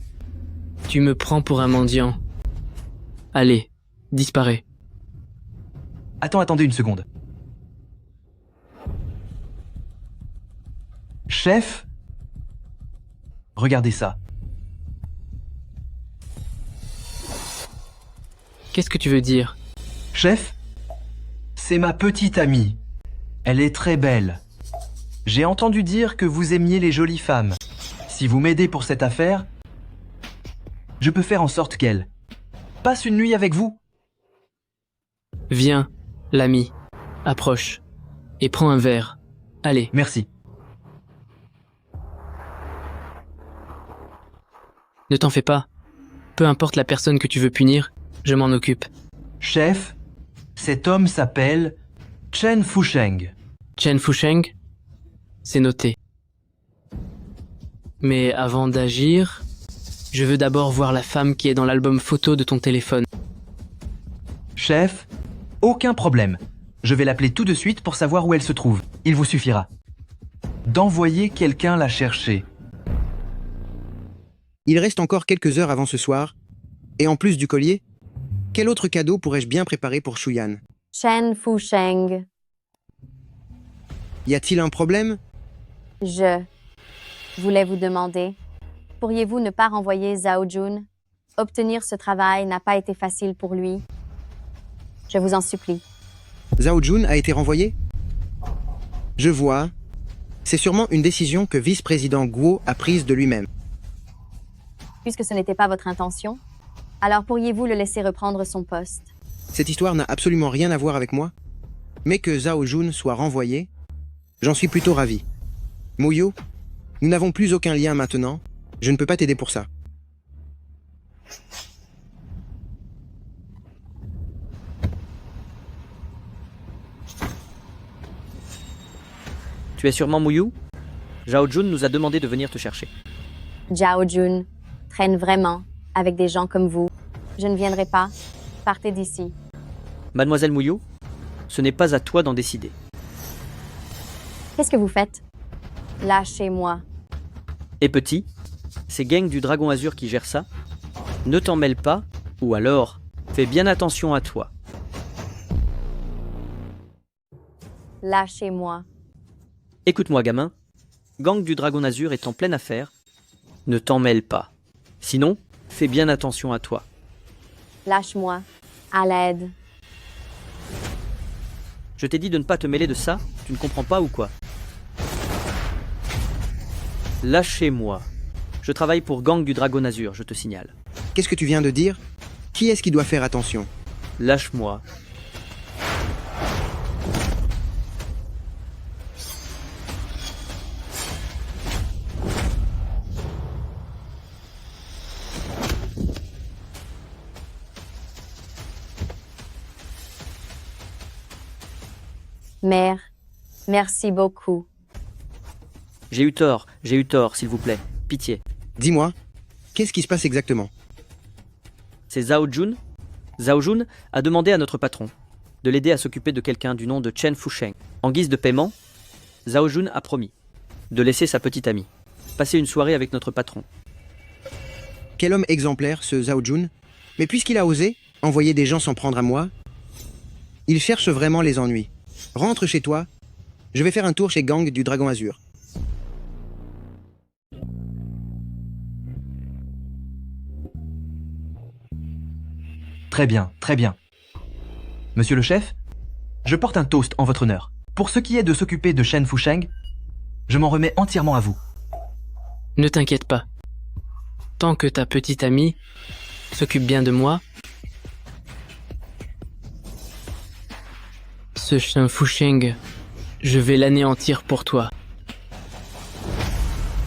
Tu me prends pour un mendiant. Allez, disparais. Attendez une seconde. Chef, regardez ça. Qu'est-ce que tu veux dire? Chef, c'est ma petite amie. Elle est très belle. J'ai entendu dire que vous aimiez les jolies femmes. Si vous m'aidez pour cette affaire, je peux faire en sorte qu'elle passe une nuit avec vous. Viens, l'ami, approche et prends un verre. Allez. Merci. Ne t'en fais pas. Peu importe la personne que tu veux punir, je m'en occupe. Chef, cet homme s'appelle Chen Fusheng. Chen Fusheng? C'est noté. Mais avant d'agir, je veux d'abord voir la femme qui est dans l'album photo de ton téléphone. Chef, aucun problème. Je vais l'appeler tout de suite pour savoir où elle se trouve. Il vous suffira d'envoyer quelqu'un la chercher. Il reste encore quelques heures avant ce soir, et en plus du collier, quel autre cadeau pourrais-je bien préparer pour Shuyan? Chen Fusheng. Y a-t-il un problème? Je voulais vous demander, pourriez-vous ne pas renvoyer Zhao Jun? Obtenir ce travail n'a pas été facile pour lui. Je vous en supplie. Zhao Jun a été renvoyé? Je vois. C'est sûrement une décision que vice-président Guo a prise de lui-même. Puisque ce n'était pas votre intention, alors pourriez-vous le laisser reprendre son poste? Cette histoire n'a absolument rien à voir avec moi, mais que Zhao Jun soit renvoyé, j'en suis plutôt ravi. Muyu, nous n'avons plus aucun lien maintenant, je ne peux pas t'aider pour ça. Tu es sûrement Muyu? Zhao Jun nous a demandé de venir te chercher. Zhao Jun traîne vraiment avec des gens comme vous. Je ne viendrai pas. Partez d'ici. Mademoiselle Muyu, ce n'est pas à toi d'en décider. Qu'est-ce que vous faites? Lâchez-moi. Et petit, c'est Gang du Dragon Azur qui gère ça. Ne t'en mêle pas, ou alors, fais bien attention à toi. Lâchez-moi. Écoute-moi, gamin. Gang du Dragon Azur est en pleine affaire. Ne t'en mêle pas. Sinon, fais bien attention à toi. Lâche-moi. À l'aide. Je t'ai dit de ne pas te mêler de ça, tu ne comprends pas ou quoi? Lâchez-moi. Je travaille pour Gang du Dragon Azur, je te signale. Qu'est-ce que tu viens de dire? Qui est-ce qui doit faire attention? Lâche-moi. Mère, merci beaucoup. J'ai eu tort, s'il vous plaît. Pitié. Dis-moi, qu'est-ce qui se passe exactement? C'est Zhao Jun. Zhao Jun a demandé à notre patron de l'aider à s'occuper de quelqu'un du nom de Chen Fusheng. En guise de paiement, Zhao Jun a promis de laisser sa petite amie passer une soirée avec notre patron. Quel homme exemplaire, ce Zhao Jun. Mais puisqu'il a osé envoyer des gens s'en prendre à moi, il cherche vraiment les ennuis. Rentre chez toi, je vais faire un tour chez Gang du Dragon Azur. Très bien, très bien. Monsieur le chef, je porte un toast en votre honneur. Pour ce qui est de s'occuper de Chen Fusheng, je m'en remets entièrement à vous. Ne t'inquiète pas. Tant que ta petite amie s'occupe bien de moi, ce Chen Fusheng, je vais l'anéantir pour toi.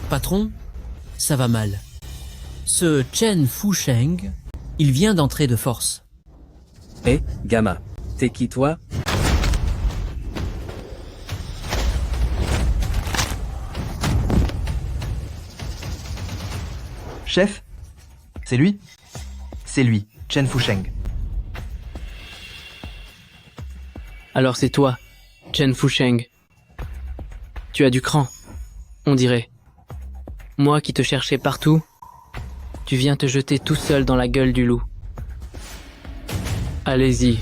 Patron, ça va mal. Ce Chen Fusheng, il vient d'entrer de force. Hé, gamin, t'es qui toi? Chef, c'est lui? C'est lui, Chen Fusheng. Alors c'est toi, Chen Fusheng. Tu as du cran, on dirait. Moi qui te cherchais partout, tu viens te jeter tout seul dans la gueule du loup. Allez-y.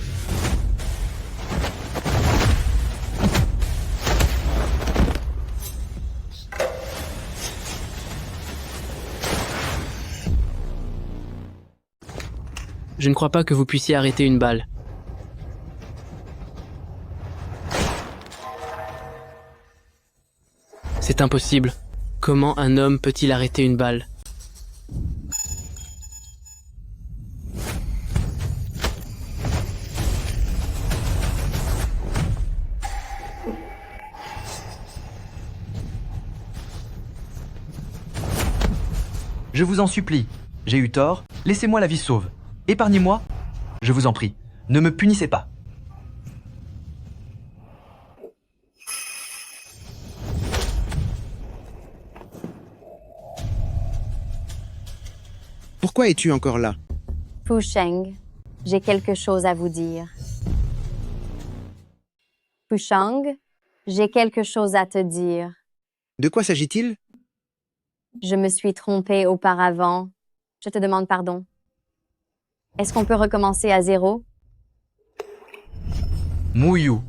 Je ne crois pas que vous puissiez arrêter une balle. C'est impossible. Comment un homme peut-il arrêter une balle? Je vous en supplie, j'ai eu tort, laissez-moi la vie sauve. Épargnez-moi, je vous en prie, ne me punissez pas. Pourquoi es-tu encore là? Fusheng, j'ai quelque chose à vous dire. Fusheng, j'ai quelque chose à te dire. De quoi s'agit-il? Je me suis trompée auparavant. Je te demande pardon. Est-ce qu'on peut recommencer à zéro? Muyu.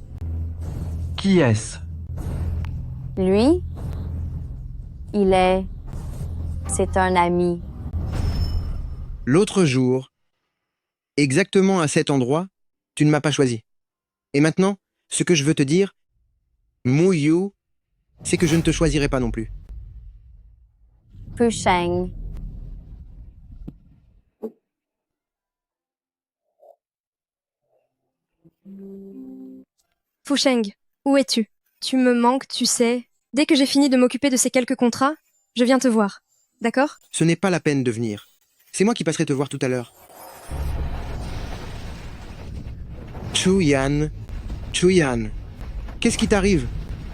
Qui est-ce? Lui? C'est un ami. L'autre jour, exactement à cet endroit, tu ne m'as pas choisi. Et maintenant, ce que je veux te dire, Muyu, c'est que je ne te choisirai pas non plus. Fusheng. Fusheng, où es-tu? Tu me manques, tu sais. Dès que j'ai fini de m'occuper de ces quelques contrats, je viens te voir. D'accord? Ce n'est pas la peine de venir. C'est moi qui passerai te voir tout à l'heure. Chuyan, qu'est-ce qui t'arrive?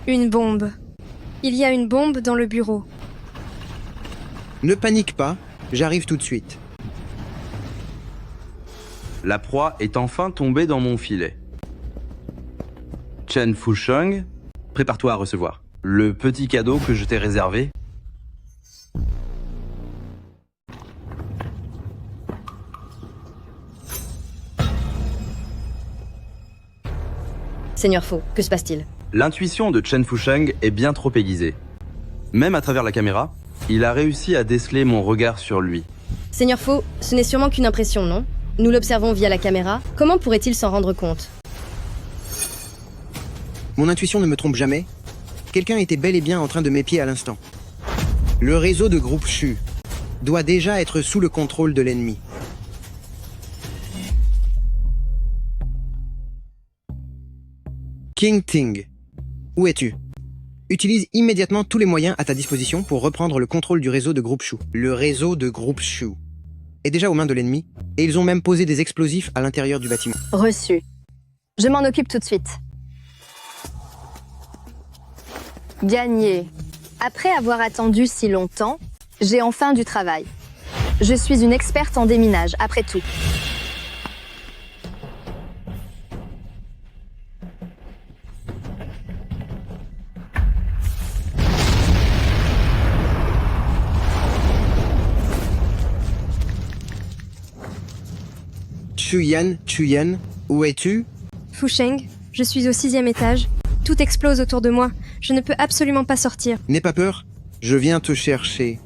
Une bombe. Il y a une bombe dans le bureau. Ne panique pas, j'arrive tout de suite. La proie est enfin tombée dans mon filet. Chen Fusheng, prépare-toi à recevoir le petit cadeau que je t'ai réservé. Seigneur Faux, que se passe-t-il? L'intuition de Chen Fusheng est bien trop aiguisée. Même à travers la caméra, il a réussi à déceler mon regard sur lui. Seigneur Faux, ce n'est sûrement qu'une impression, non? Nous l'observons via la caméra. Comment pourrait-il s'en rendre compte? Mon intuition ne me trompe jamais. Quelqu'un était bel et bien en train de m'épier à l'instant. Le réseau de groupe Shu doit déjà être sous le contrôle de l'ennemi. King Ting, où es-tu? Utilise immédiatement tous les moyens à ta disposition pour reprendre le contrôle du réseau de groupe Shu. Le réseau de groupe Shu est déjà aux mains de l'ennemi, et ils ont même posé des explosifs à l'intérieur du bâtiment. Reçu. Je m'en occupe tout de suite. Gagné. Après avoir attendu si longtemps, j'ai enfin du travail. Je suis une experte en déminage, après tout. Chuyan, où es-tu? Fusheng, je suis au 6e étage. Tout explose autour de moi. Je ne peux absolument pas sortir. N'aie pas peur, je viens te chercher.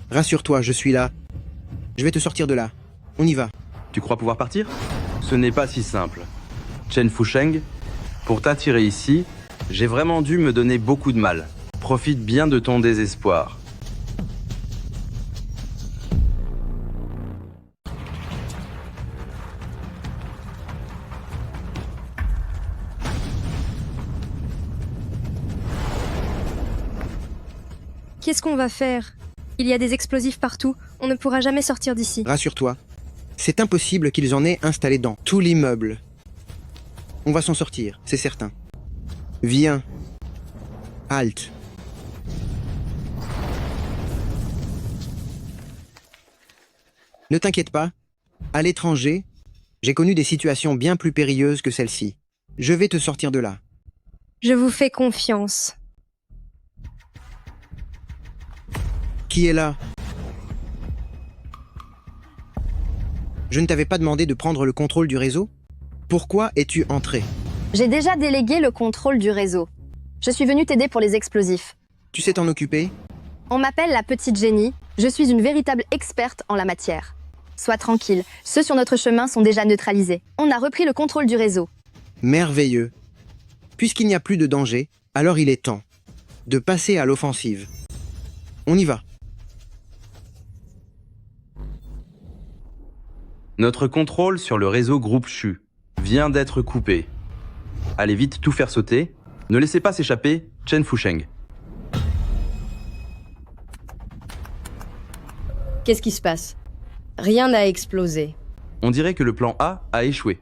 Rassure-toi, je suis là. Je vais te sortir de là. On y va. Tu crois pouvoir partir? Ce n'est pas si simple. Chen Fusheng, pour t'attirer ici, j'ai vraiment dû me donner beaucoup de mal. Profite bien de ton désespoir. Qu'est-ce qu'on va faire? Il y a des explosifs partout. On ne pourra jamais sortir d'ici. Rassure-toi, c'est impossible qu'ils en aient installé dans tout l'immeuble. On va s'en sortir, c'est certain. Viens. Halte. Ne t'inquiète pas, à l'étranger, j'ai connu des situations bien plus périlleuses que celle-ci. Je vais te sortir de là. Je vous fais confiance. Qui est là? Je ne t'avais pas demandé de prendre le contrôle du réseau? Pourquoi es-tu entré? J'ai déjà délégué le contrôle du réseau. Je suis venue t'aider pour les explosifs. Tu sais t'en occuper? On m'appelle la petite Jenny. Je suis une véritable experte en la matière. Sois tranquille, ceux sur notre chemin sont déjà neutralisés. On a repris le contrôle du réseau. Merveilleux. Puisqu'il n'y a plus de danger, alors il est temps de passer à l'offensive. On y va. Notre contrôle sur le réseau groupe Shu vient d'être coupé. Allez vite tout faire sauter. Ne laissez pas s'échapper Chen Fusheng. Qu'est-ce qui se passe? Rien n'a explosé. On dirait que le plan A a échoué.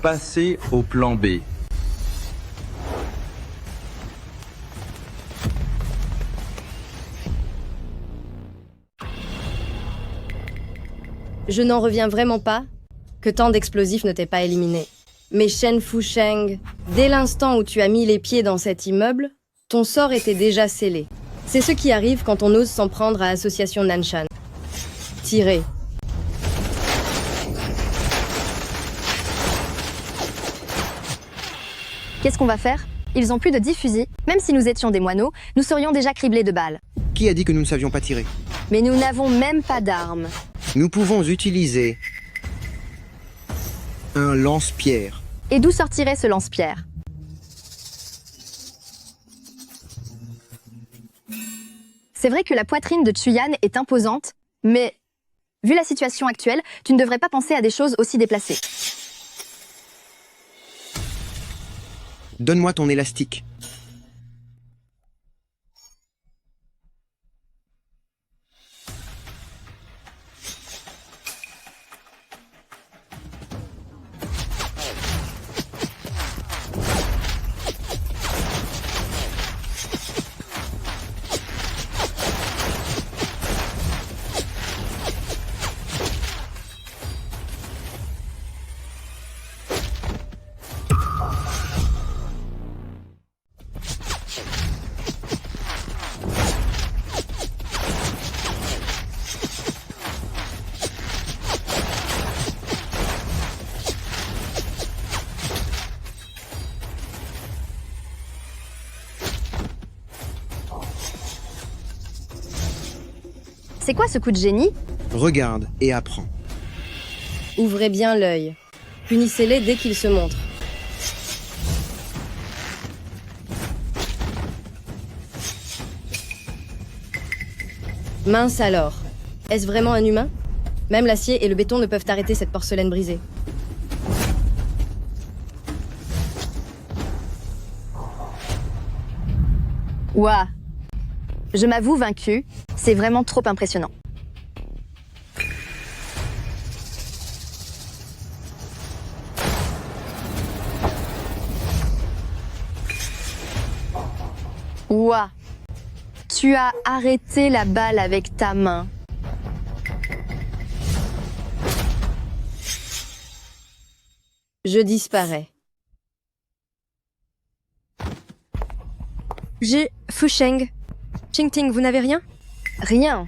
Passez au plan B. Je n'en reviens vraiment pas que tant d'explosifs ne t'aient pas éliminé. Mais Chen Fusheng, dès l'instant où tu as mis les pieds dans cet immeuble, ton sort était déjà scellé. C'est ce qui arrive quand on ose s'en prendre à Association Nanshan. Tirez. Qu'est-ce qu'on va faire? Ils ont plus de 10 fusils. Même si nous étions des moineaux, nous serions déjà criblés de balles. Qui a dit que nous ne savions pas tirer? Mais nous n'avons même pas d'armes. Nous pouvons utiliser un lance-pierre. Et d'où sortirait ce lance-pierre? C'est vrai que la poitrine de Chuyan est imposante, mais vu la situation actuelle, tu ne devrais pas penser à des choses aussi déplacées. Donne-moi ton élastique. C'est quoi ce coup de génie? Regarde et apprends. Ouvrez bien l'œil. Punissez-les dès qu'ils se montrent. Mince alors. Est-ce vraiment un humain? Même l'acier et le béton ne peuvent arrêter cette porcelaine brisée. Ouah. Je m'avoue vaincu, c'est vraiment trop impressionnant. Ouah. Tu as arrêté la balle avec ta main. Je disparais. J'ai Fusheng. Qingting, vous n'avez rien? Rien.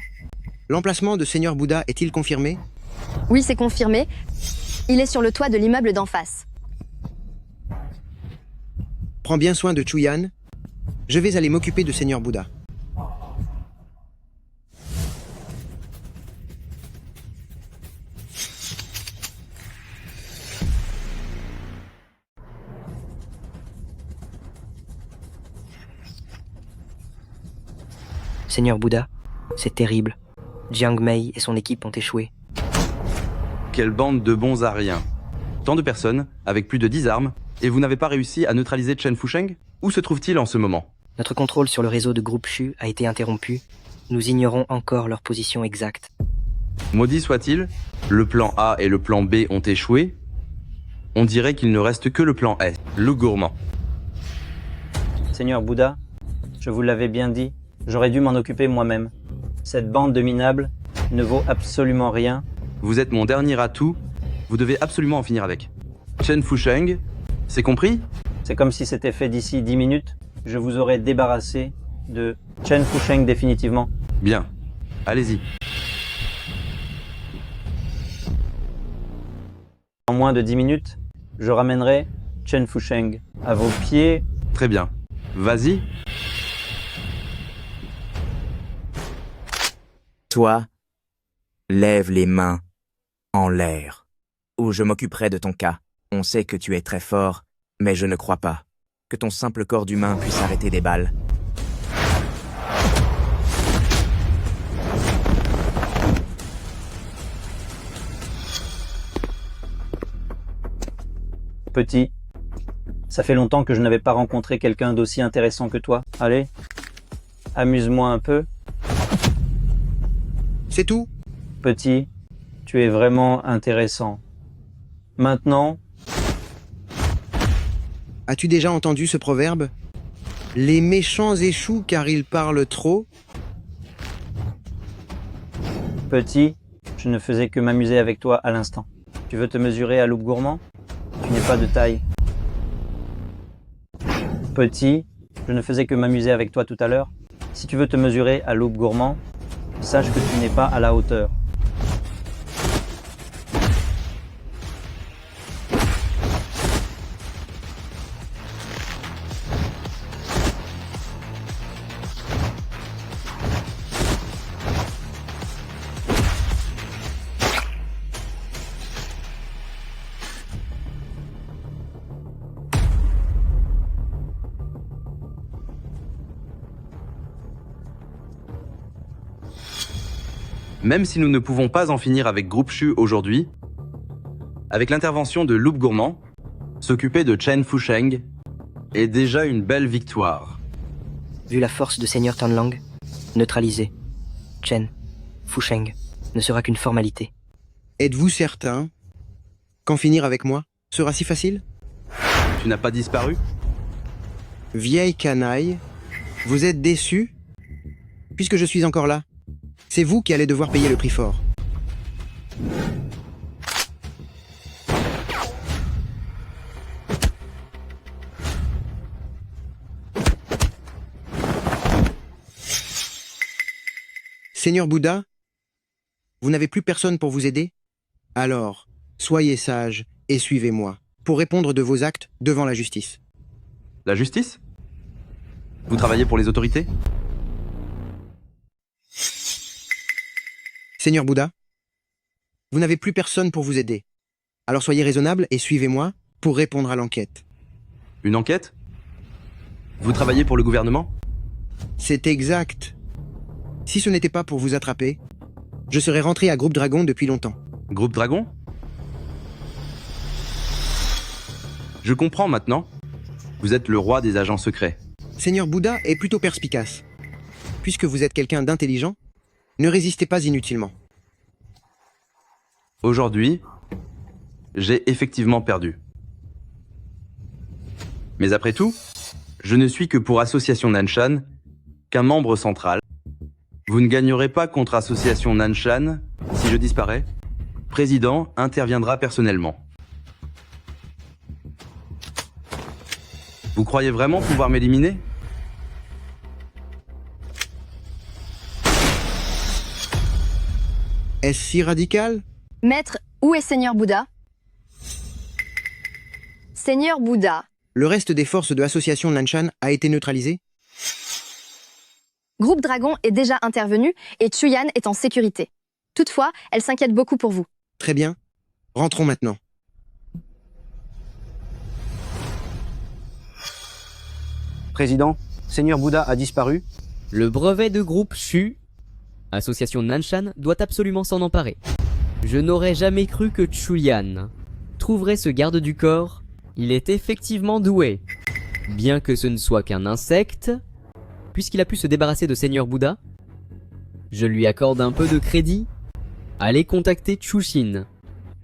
L'emplacement de Seigneur Bouddha est-il confirmé? Oui, c'est confirmé. Il est sur le toit de l'immeuble d'en face. Prends bien soin de Chuyan. Je vais aller m'occuper de Seigneur Bouddha. Seigneur Bouddha, c'est terrible. Jiang Mei et son équipe ont échoué. Quelle bande de bons à rien. Tant de personnes, avec plus de 10 armes, et vous n'avez pas réussi à neutraliser Chen Fusheng? Où se trouve-t-il en ce moment? Notre contrôle sur le réseau de groupe Shu a été interrompu. Nous ignorons encore leur position exacte. Maudit soit-il, le plan A et le plan B ont échoué. On dirait qu'il ne reste que le plan S, le gourmand. Seigneur Bouddha, je vous l'avais bien dit, j'aurais dû m'en occuper moi-même. Cette bande de minables ne vaut absolument rien. Vous êtes mon dernier atout, vous devez absolument en finir avec. Chen Fusheng, c'est compris? C'est comme si c'était fait d'ici 10 minutes. Je vous aurais débarrassé de Chen Fusheng définitivement. Bien, allez-y. En moins de 10 minutes, je ramènerai Chen Fusheng à vos pieds. Très bien, vas-y. Toi, lève les mains en l'air, ou je m'occuperai de ton cas. On sait que tu es très fort, mais je ne crois pas que ton simple corps d'humain puisse arrêter des balles. Petit, ça fait longtemps que je n'avais pas rencontré quelqu'un d'aussi intéressant que toi. Allez, amuse-moi un peu. C'est tout? Petit, tu es vraiment intéressant. Maintenant... As-tu déjà entendu ce proverbe? Les méchants échouent car ils parlent trop. Petit, je ne faisais que m'amuser avec toi à l'instant. Tu veux te mesurer à loup gourmand? Tu n'es pas de taille. Petit, je ne faisais que m'amuser avec toi tout à l'heure. Si tu veux te mesurer à loup gourmand, sache que tu n'es pas à la hauteur. Même si nous ne pouvons pas en finir avec Groupe Shu aujourd'hui, avec l'intervention de Loup Gourmand, s'occuper de Chen Fusheng est déjà une belle victoire. Vu la force de Seigneur Tanlang, neutraliser Chen Fusheng ne sera qu'une formalité. Êtes-vous certain qu'en finir avec moi sera si facile? Tu n'as pas disparu? Vieille canaille, vous êtes déçu? Puisque je suis encore là, c'est vous qui allez devoir payer le prix fort. Seigneur Bouddha, vous n'avez plus personne pour vous aider? Alors, soyez sage et suivez-moi pour répondre de vos actes devant la justice. La justice? Vous travaillez pour les autorités? Seigneur Bouddha, vous n'avez plus personne pour vous aider. Alors soyez raisonnable et suivez-moi pour répondre à l'enquête. Une enquête? Vous travaillez pour le gouvernement? C'est exact. Si ce n'était pas pour vous attraper, je serais rentré à Groupe Dragon depuis longtemps. Groupe Dragon? Je comprends maintenant. Vous êtes le roi des agents secrets. Seigneur Bouddha est plutôt perspicace. Puisque vous êtes quelqu'un d'intelligent, ne résistez pas inutilement. Aujourd'hui, j'ai effectivement perdu. Mais après tout, je ne suis que pour Association Nanshan qu'un membre central. Vous ne gagnerez pas contre Association Nanshan si je disparais. Président interviendra personnellement. Vous croyez vraiment pouvoir m'éliminer? Est-ce si radical? Maître, où est Seigneur Bouddha? Seigneur Bouddha. Le reste des forces de l'association Nanshan a été neutralisé? Groupe Dragon est déjà intervenu et Chuyan est en sécurité. Toutefois, elle s'inquiète beaucoup pour vous. Très bien. Rentrons maintenant. Président, Seigneur Bouddha a disparu. Le brevet de groupe Shu, association Nanshan, doit absolument s'en emparer. Je n'aurais jamais cru que Chuyan trouverait ce garde du corps. Il est effectivement doué. Bien que ce ne soit qu'un insecte, puisqu'il a pu se débarrasser de Seigneur Bouddha, je lui accorde un peu de crédit. Allez contacter Chushin.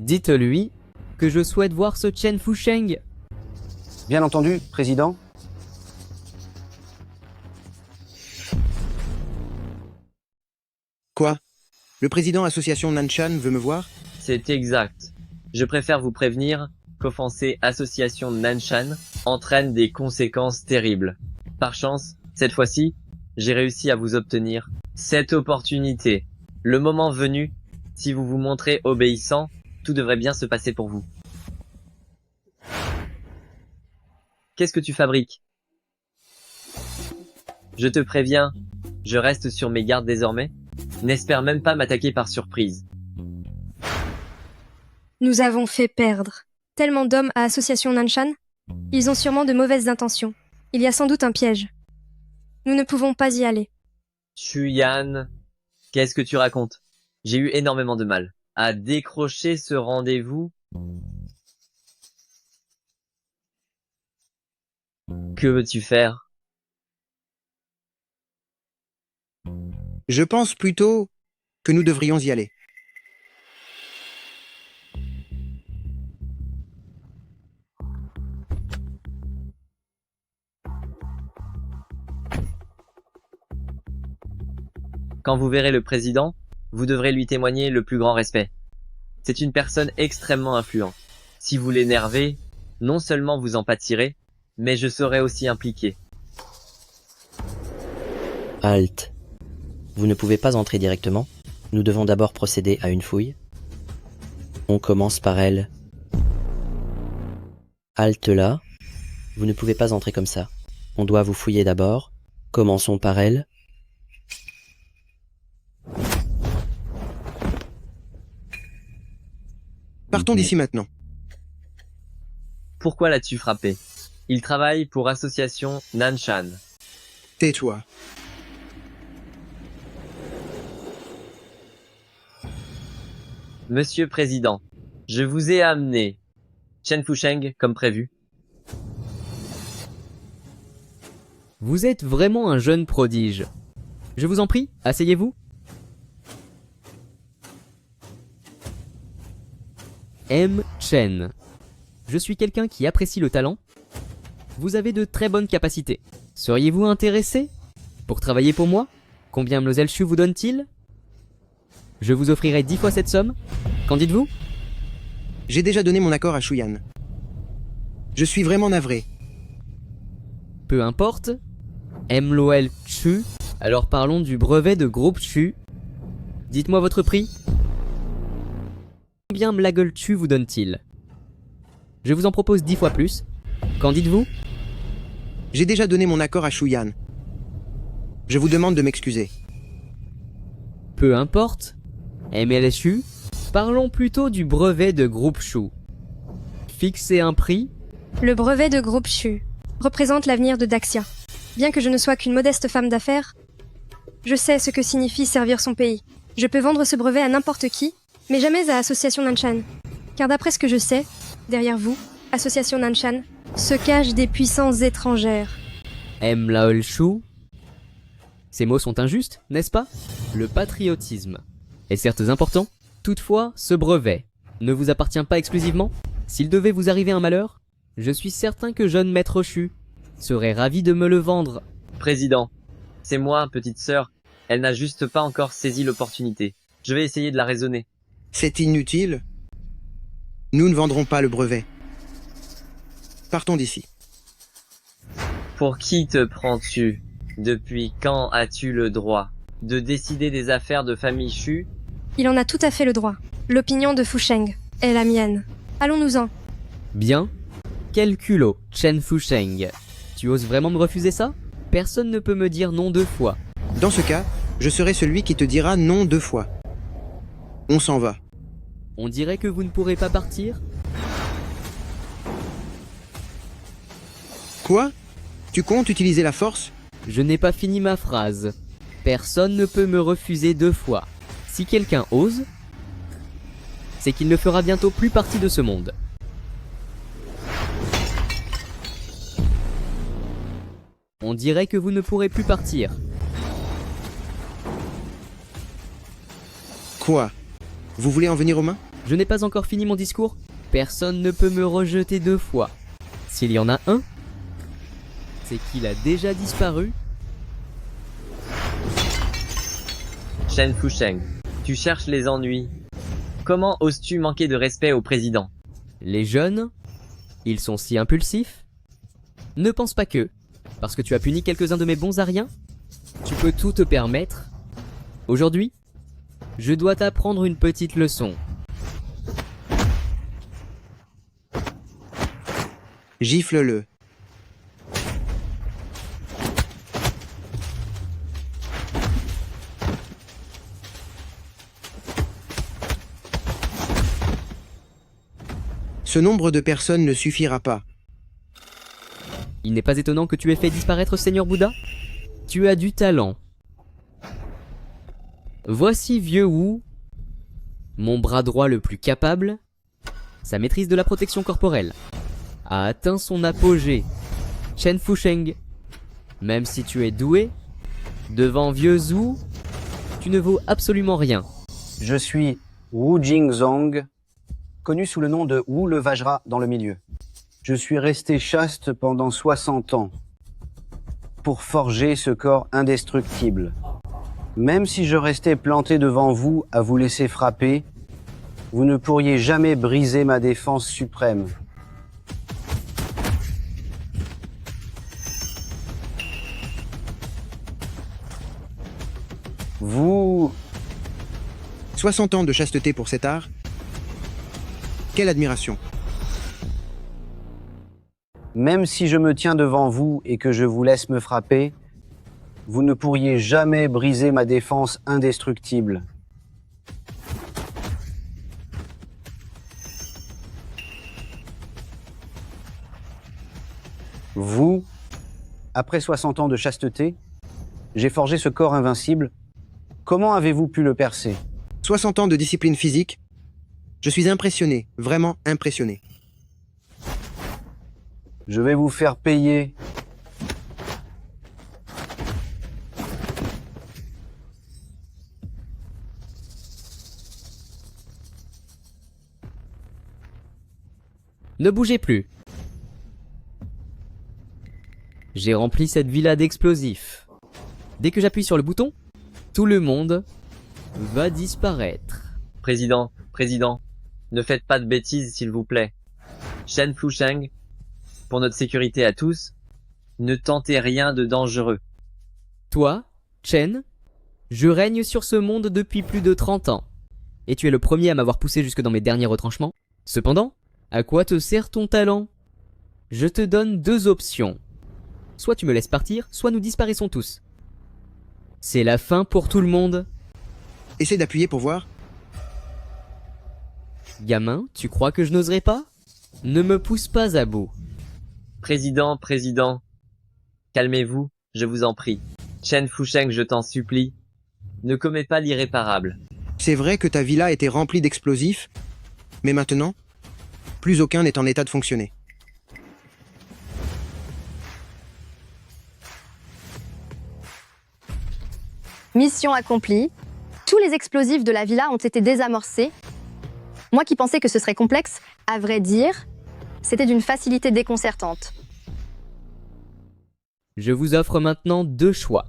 Dites-lui que je souhaite voir ce Chen Fusheng. Bien entendu, Président. Quoi? Le président association Nanshan veut me voir? C'est exact. Je préfère vous prévenir qu'offenser association Nanshan entraîne des conséquences terribles. Par chance, cette fois-ci, j'ai réussi à vous obtenir cette opportunité. Le moment venu, si vous vous montrez obéissant, tout devrait bien se passer pour vous. Qu'est-ce que tu fabriques? Je te préviens, je reste sur mes gardes désormais. N'espère même pas m'attaquer par surprise. Nous avons fait perdre tellement d'hommes à Association Nanshan. Ils ont sûrement de mauvaises intentions. Il y a sans doute un piège. Nous ne pouvons pas y aller. Chuyan, qu'est-ce que tu racontes? J'ai eu énormément de mal à décrocher ce rendez-vous. Que veux-tu faire? Je pense plutôt que nous devrions y aller. Quand vous verrez le président, vous devrez lui témoigner le plus grand respect. C'est une personne extrêmement influente. Si vous l'énervez, non seulement vous en pâtirez, mais je serai aussi impliqué. Halte. Vous ne pouvez pas entrer directement. Nous devons d'abord procéder à une fouille. On commence par elle. Halte là. Vous ne pouvez pas entrer comme ça. On doit vous fouiller d'abord. Commençons par elle. Partons d'ici maintenant. Pourquoi l'as-tu frappé? Il travaille pour Association Nanshan. Tais-toi. Monsieur Président, je vous ai amené Chen Fusheng comme prévu. Vous êtes vraiment un jeune prodige. Je vous en prie, asseyez-vous. M. Chen. Je suis quelqu'un qui apprécie le talent. Vous avez de très bonnes capacités. Seriez-vous intéressé pour travailler pour moi? Combien Mlle Shu vous donne-t-il? Je vous offrirai 10 fois cette somme. Qu'en dites-vous? J'ai déjà donné mon accord à Chuyan. Je suis vraiment navré. Peu importe. Mlle Shu. Alors parlons du brevet de groupe Shu. Dites-moi votre prix. Combien Mlagle Shu vous donne-t-il? Je vous en propose 10 fois plus. Qu'en dites-vous? J'ai déjà donné mon accord à Chuyan. Je vous demande de m'excuser. Peu importe. MLSU, parlons plutôt du brevet de groupe Shu. Fixer un prix. Le brevet de groupe Shu représente l'avenir de Daxia. Bien que je ne sois qu'une modeste femme d'affaires, je sais ce que signifie servir son pays. Je peux vendre ce brevet à n'importe qui, mais jamais à Association Nanshan. Car d'après ce que je sais, derrière vous, Association Nanshan, se cachent des puissances étrangères. Shu. Ces mots sont injustes, n'est-ce pas? Le patriotisme est certes important, toutefois, ce brevet ne vous appartient pas exclusivement. S'il devait vous arriver un malheur, je suis certain que jeune maître Shu serait ravi de me le vendre. Président, c'est moi, petite sœur. Elle n'a juste pas encore saisi l'opportunité. Je vais essayer de la raisonner. C'est inutile. Nous ne vendrons pas le brevet. Partons d'ici. Pour qui te prends-tu? Depuis quand as-tu le droit de décider des affaires de famille Shu? Il en a tout à fait le droit. L'opinion de Fusheng est la mienne. Allons-nous-en. Bien. Quel culot, Chen Fusheng. Tu oses vraiment me refuser ça? Personne ne peut me dire non 2 fois. Dans ce cas, je serai celui qui te dira non 2 fois. On s'en va. On dirait que vous ne pourrez pas partir? Quoi? Tu comptes utiliser la force? Je n'ai pas fini ma phrase. Personne ne peut me refuser 2 fois. Si quelqu'un ose, c'est qu'il ne fera bientôt plus partie de ce monde. On dirait que vous ne pourrez plus partir. Quoi? Vous voulez en venir aux mains? Je n'ai pas encore fini mon discours. Personne ne peut me rejeter 2 fois. S'il y en a un, c'est qu'il a déjà disparu. Chen Fusheng, tu cherches les ennuis. Comment oses-tu manquer de respect au président? Les jeunes, ils sont si impulsifs. Ne pense pas que, parce que tu as puni quelques-uns de mes bons ariens, tu peux tout te permettre. Aujourd'hui, je dois t'apprendre une petite leçon. Gifle-le. Ce nombre de personnes ne suffira pas. Il n'est pas étonnant que tu aies fait disparaître Seigneur Bouddha. Tu as du talent. Voici Vieux Wu, mon bras droit le plus capable. Sa maîtrise de la protection corporelle a atteint son apogée. Chen Fusheng, même si tu es doué, devant Vieux Zhu, tu ne vaux absolument rien. Je suis Wu Jingzong, connu sous le nom de Wu le Vajra dans le milieu. Je suis resté chaste pendant 60 ans pour forger ce corps indestructible. Même si je restais planté devant vous à vous laisser frapper, vous ne pourriez jamais briser ma défense suprême. Vous... 60 ans de chasteté pour cet art? Quelle admiration! Même si je me tiens devant vous et que je vous laisse me frapper, vous ne pourriez jamais briser ma défense indestructible. Vous, après 60 ans de chasteté, j'ai forgé ce corps invincible. Comment avez-vous pu le percer? 60 ans de discipline physique? Je suis impressionné, vraiment impressionné. Je vais vous faire payer. Ne bougez plus. J'ai rempli cette villa d'explosifs. Dès que j'appuie sur le bouton, tout le monde va disparaître. Président, ne faites pas de bêtises s'il vous plaît. Chen Fusheng, pour notre sécurité à tous, ne tentez rien de dangereux. Toi, Chen, je règne sur ce monde depuis plus de 30 ans. Et tu es le premier à m'avoir poussé jusque dans mes derniers retranchements. Cependant, à quoi te sert ton talent? Je te donne 2 options. Soit tu me laisses partir, soit nous disparaissons tous. C'est la fin pour tout le monde. Essaie d'appuyer pour voir. Gamin, tu crois que je n'oserais pas? Ne me pousse pas à bout. Président, calmez-vous, je vous en prie. Chen Fusheng, je t'en supplie. Ne commets pas l'irréparable. C'est vrai que ta villa était remplie d'explosifs, mais maintenant, plus aucun n'est en état de fonctionner. Mission accomplie. Tous les explosifs de la villa ont été désamorcés. Moi qui pensais que ce serait complexe, à vrai dire, c'était d'une facilité déconcertante. Je vous offre maintenant 2 choix.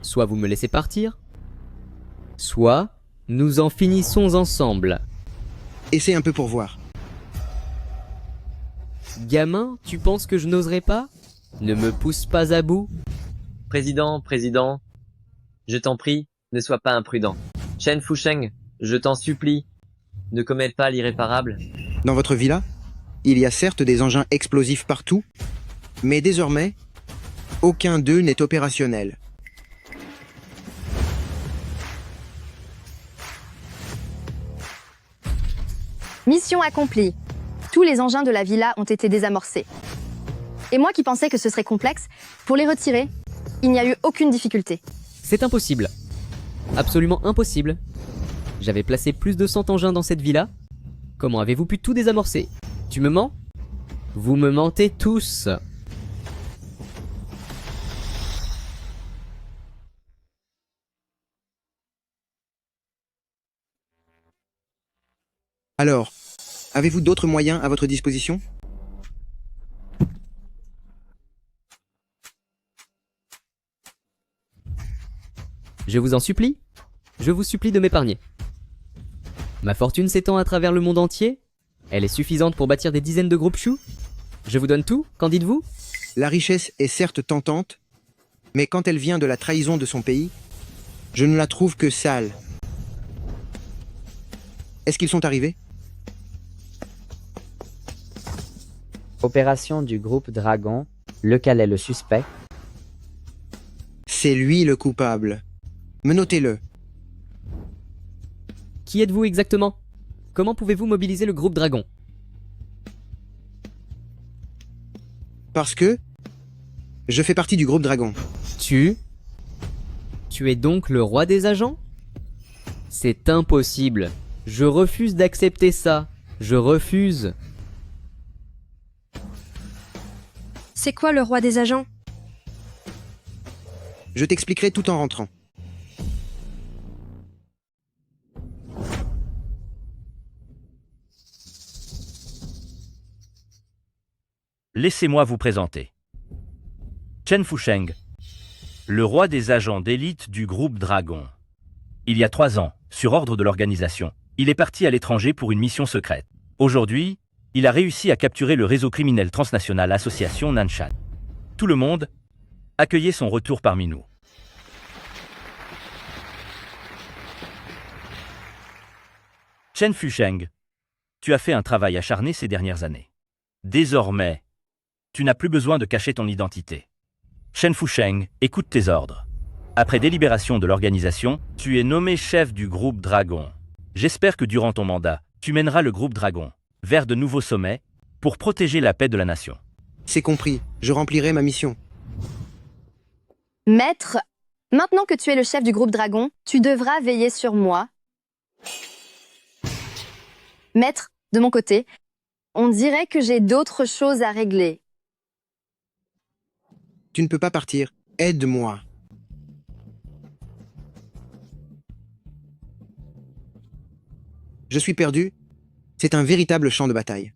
Soit vous me laissez partir, soit nous en finissons ensemble. Essaie un peu pour voir. Gamin, tu penses que je n'oserais pas? Ne me pousse pas à bout. Président, je t'en prie, ne sois pas imprudent. Chen Fusheng, je t'en supplie, ne commette pas l'irréparable. Dans votre villa, il y a certes des engins explosifs partout, mais désormais, aucun d'eux n'est opérationnel. Mission accomplie. Tous les engins de la villa ont été désamorcés. Et moi qui pensais que ce serait complexe, pour les retirer, il n'y a eu aucune difficulté. C'est impossible. Absolument impossible. J'avais placé plus de 100 engins dans cette villa. Comment avez-vous pu tout désamorcer? Tu me mens? Vous me mentez tous. Alors, avez-vous d'autres moyens à votre disposition? Je vous en supplie. Je vous supplie de m'épargner. Ma fortune s'étend à travers le monde entier. Elle est suffisante pour bâtir des dizaines de groupes choux. Je vous donne tout, qu'en dites-vous? La richesse est certes tentante, mais quand elle vient de la trahison de son pays, je ne la trouve que sale. Est-ce qu'ils sont arrivés? Opération du groupe Dragon. Lequel est le suspect? C'est lui le coupable. Menotez-le. Qui êtes-vous exactement? Comment pouvez-vous mobiliser le groupe Dragon? Parce que je fais partie du groupe Dragon. Tu es donc le roi des agents? C'est impossible. Je refuse d'accepter ça. Je refuse. C'est quoi le roi des agents? Je t'expliquerai tout en rentrant. Laissez-moi vous présenter. Chen Fusheng, le roi des agents d'élite du groupe Dragon. Il y a 3 ans, sur ordre de l'organisation, il est parti à l'étranger pour une mission secrète. Aujourd'hui, il a réussi à capturer le réseau criminel transnational Association Nanshan. Tout le monde, accueillez son retour parmi nous. Chen Fusheng, tu as fait un travail acharné ces dernières années. Désormais, tu n'as plus besoin de cacher ton identité. Chen Fusheng, écoute tes ordres. Après délibération de l'organisation, tu es nommé chef du groupe Dragon. J'espère que durant ton mandat, tu mèneras le groupe Dragon vers de nouveaux sommets pour protéger la paix de la nation. C'est compris, je remplirai ma mission. Maître, maintenant que tu es le chef du groupe Dragon, tu devras veiller sur moi. Maître, de mon côté, on dirait que j'ai d'autres choses à régler. Tu ne peux pas partir. Aide-moi. Je suis perdu. C'est un véritable champ de bataille.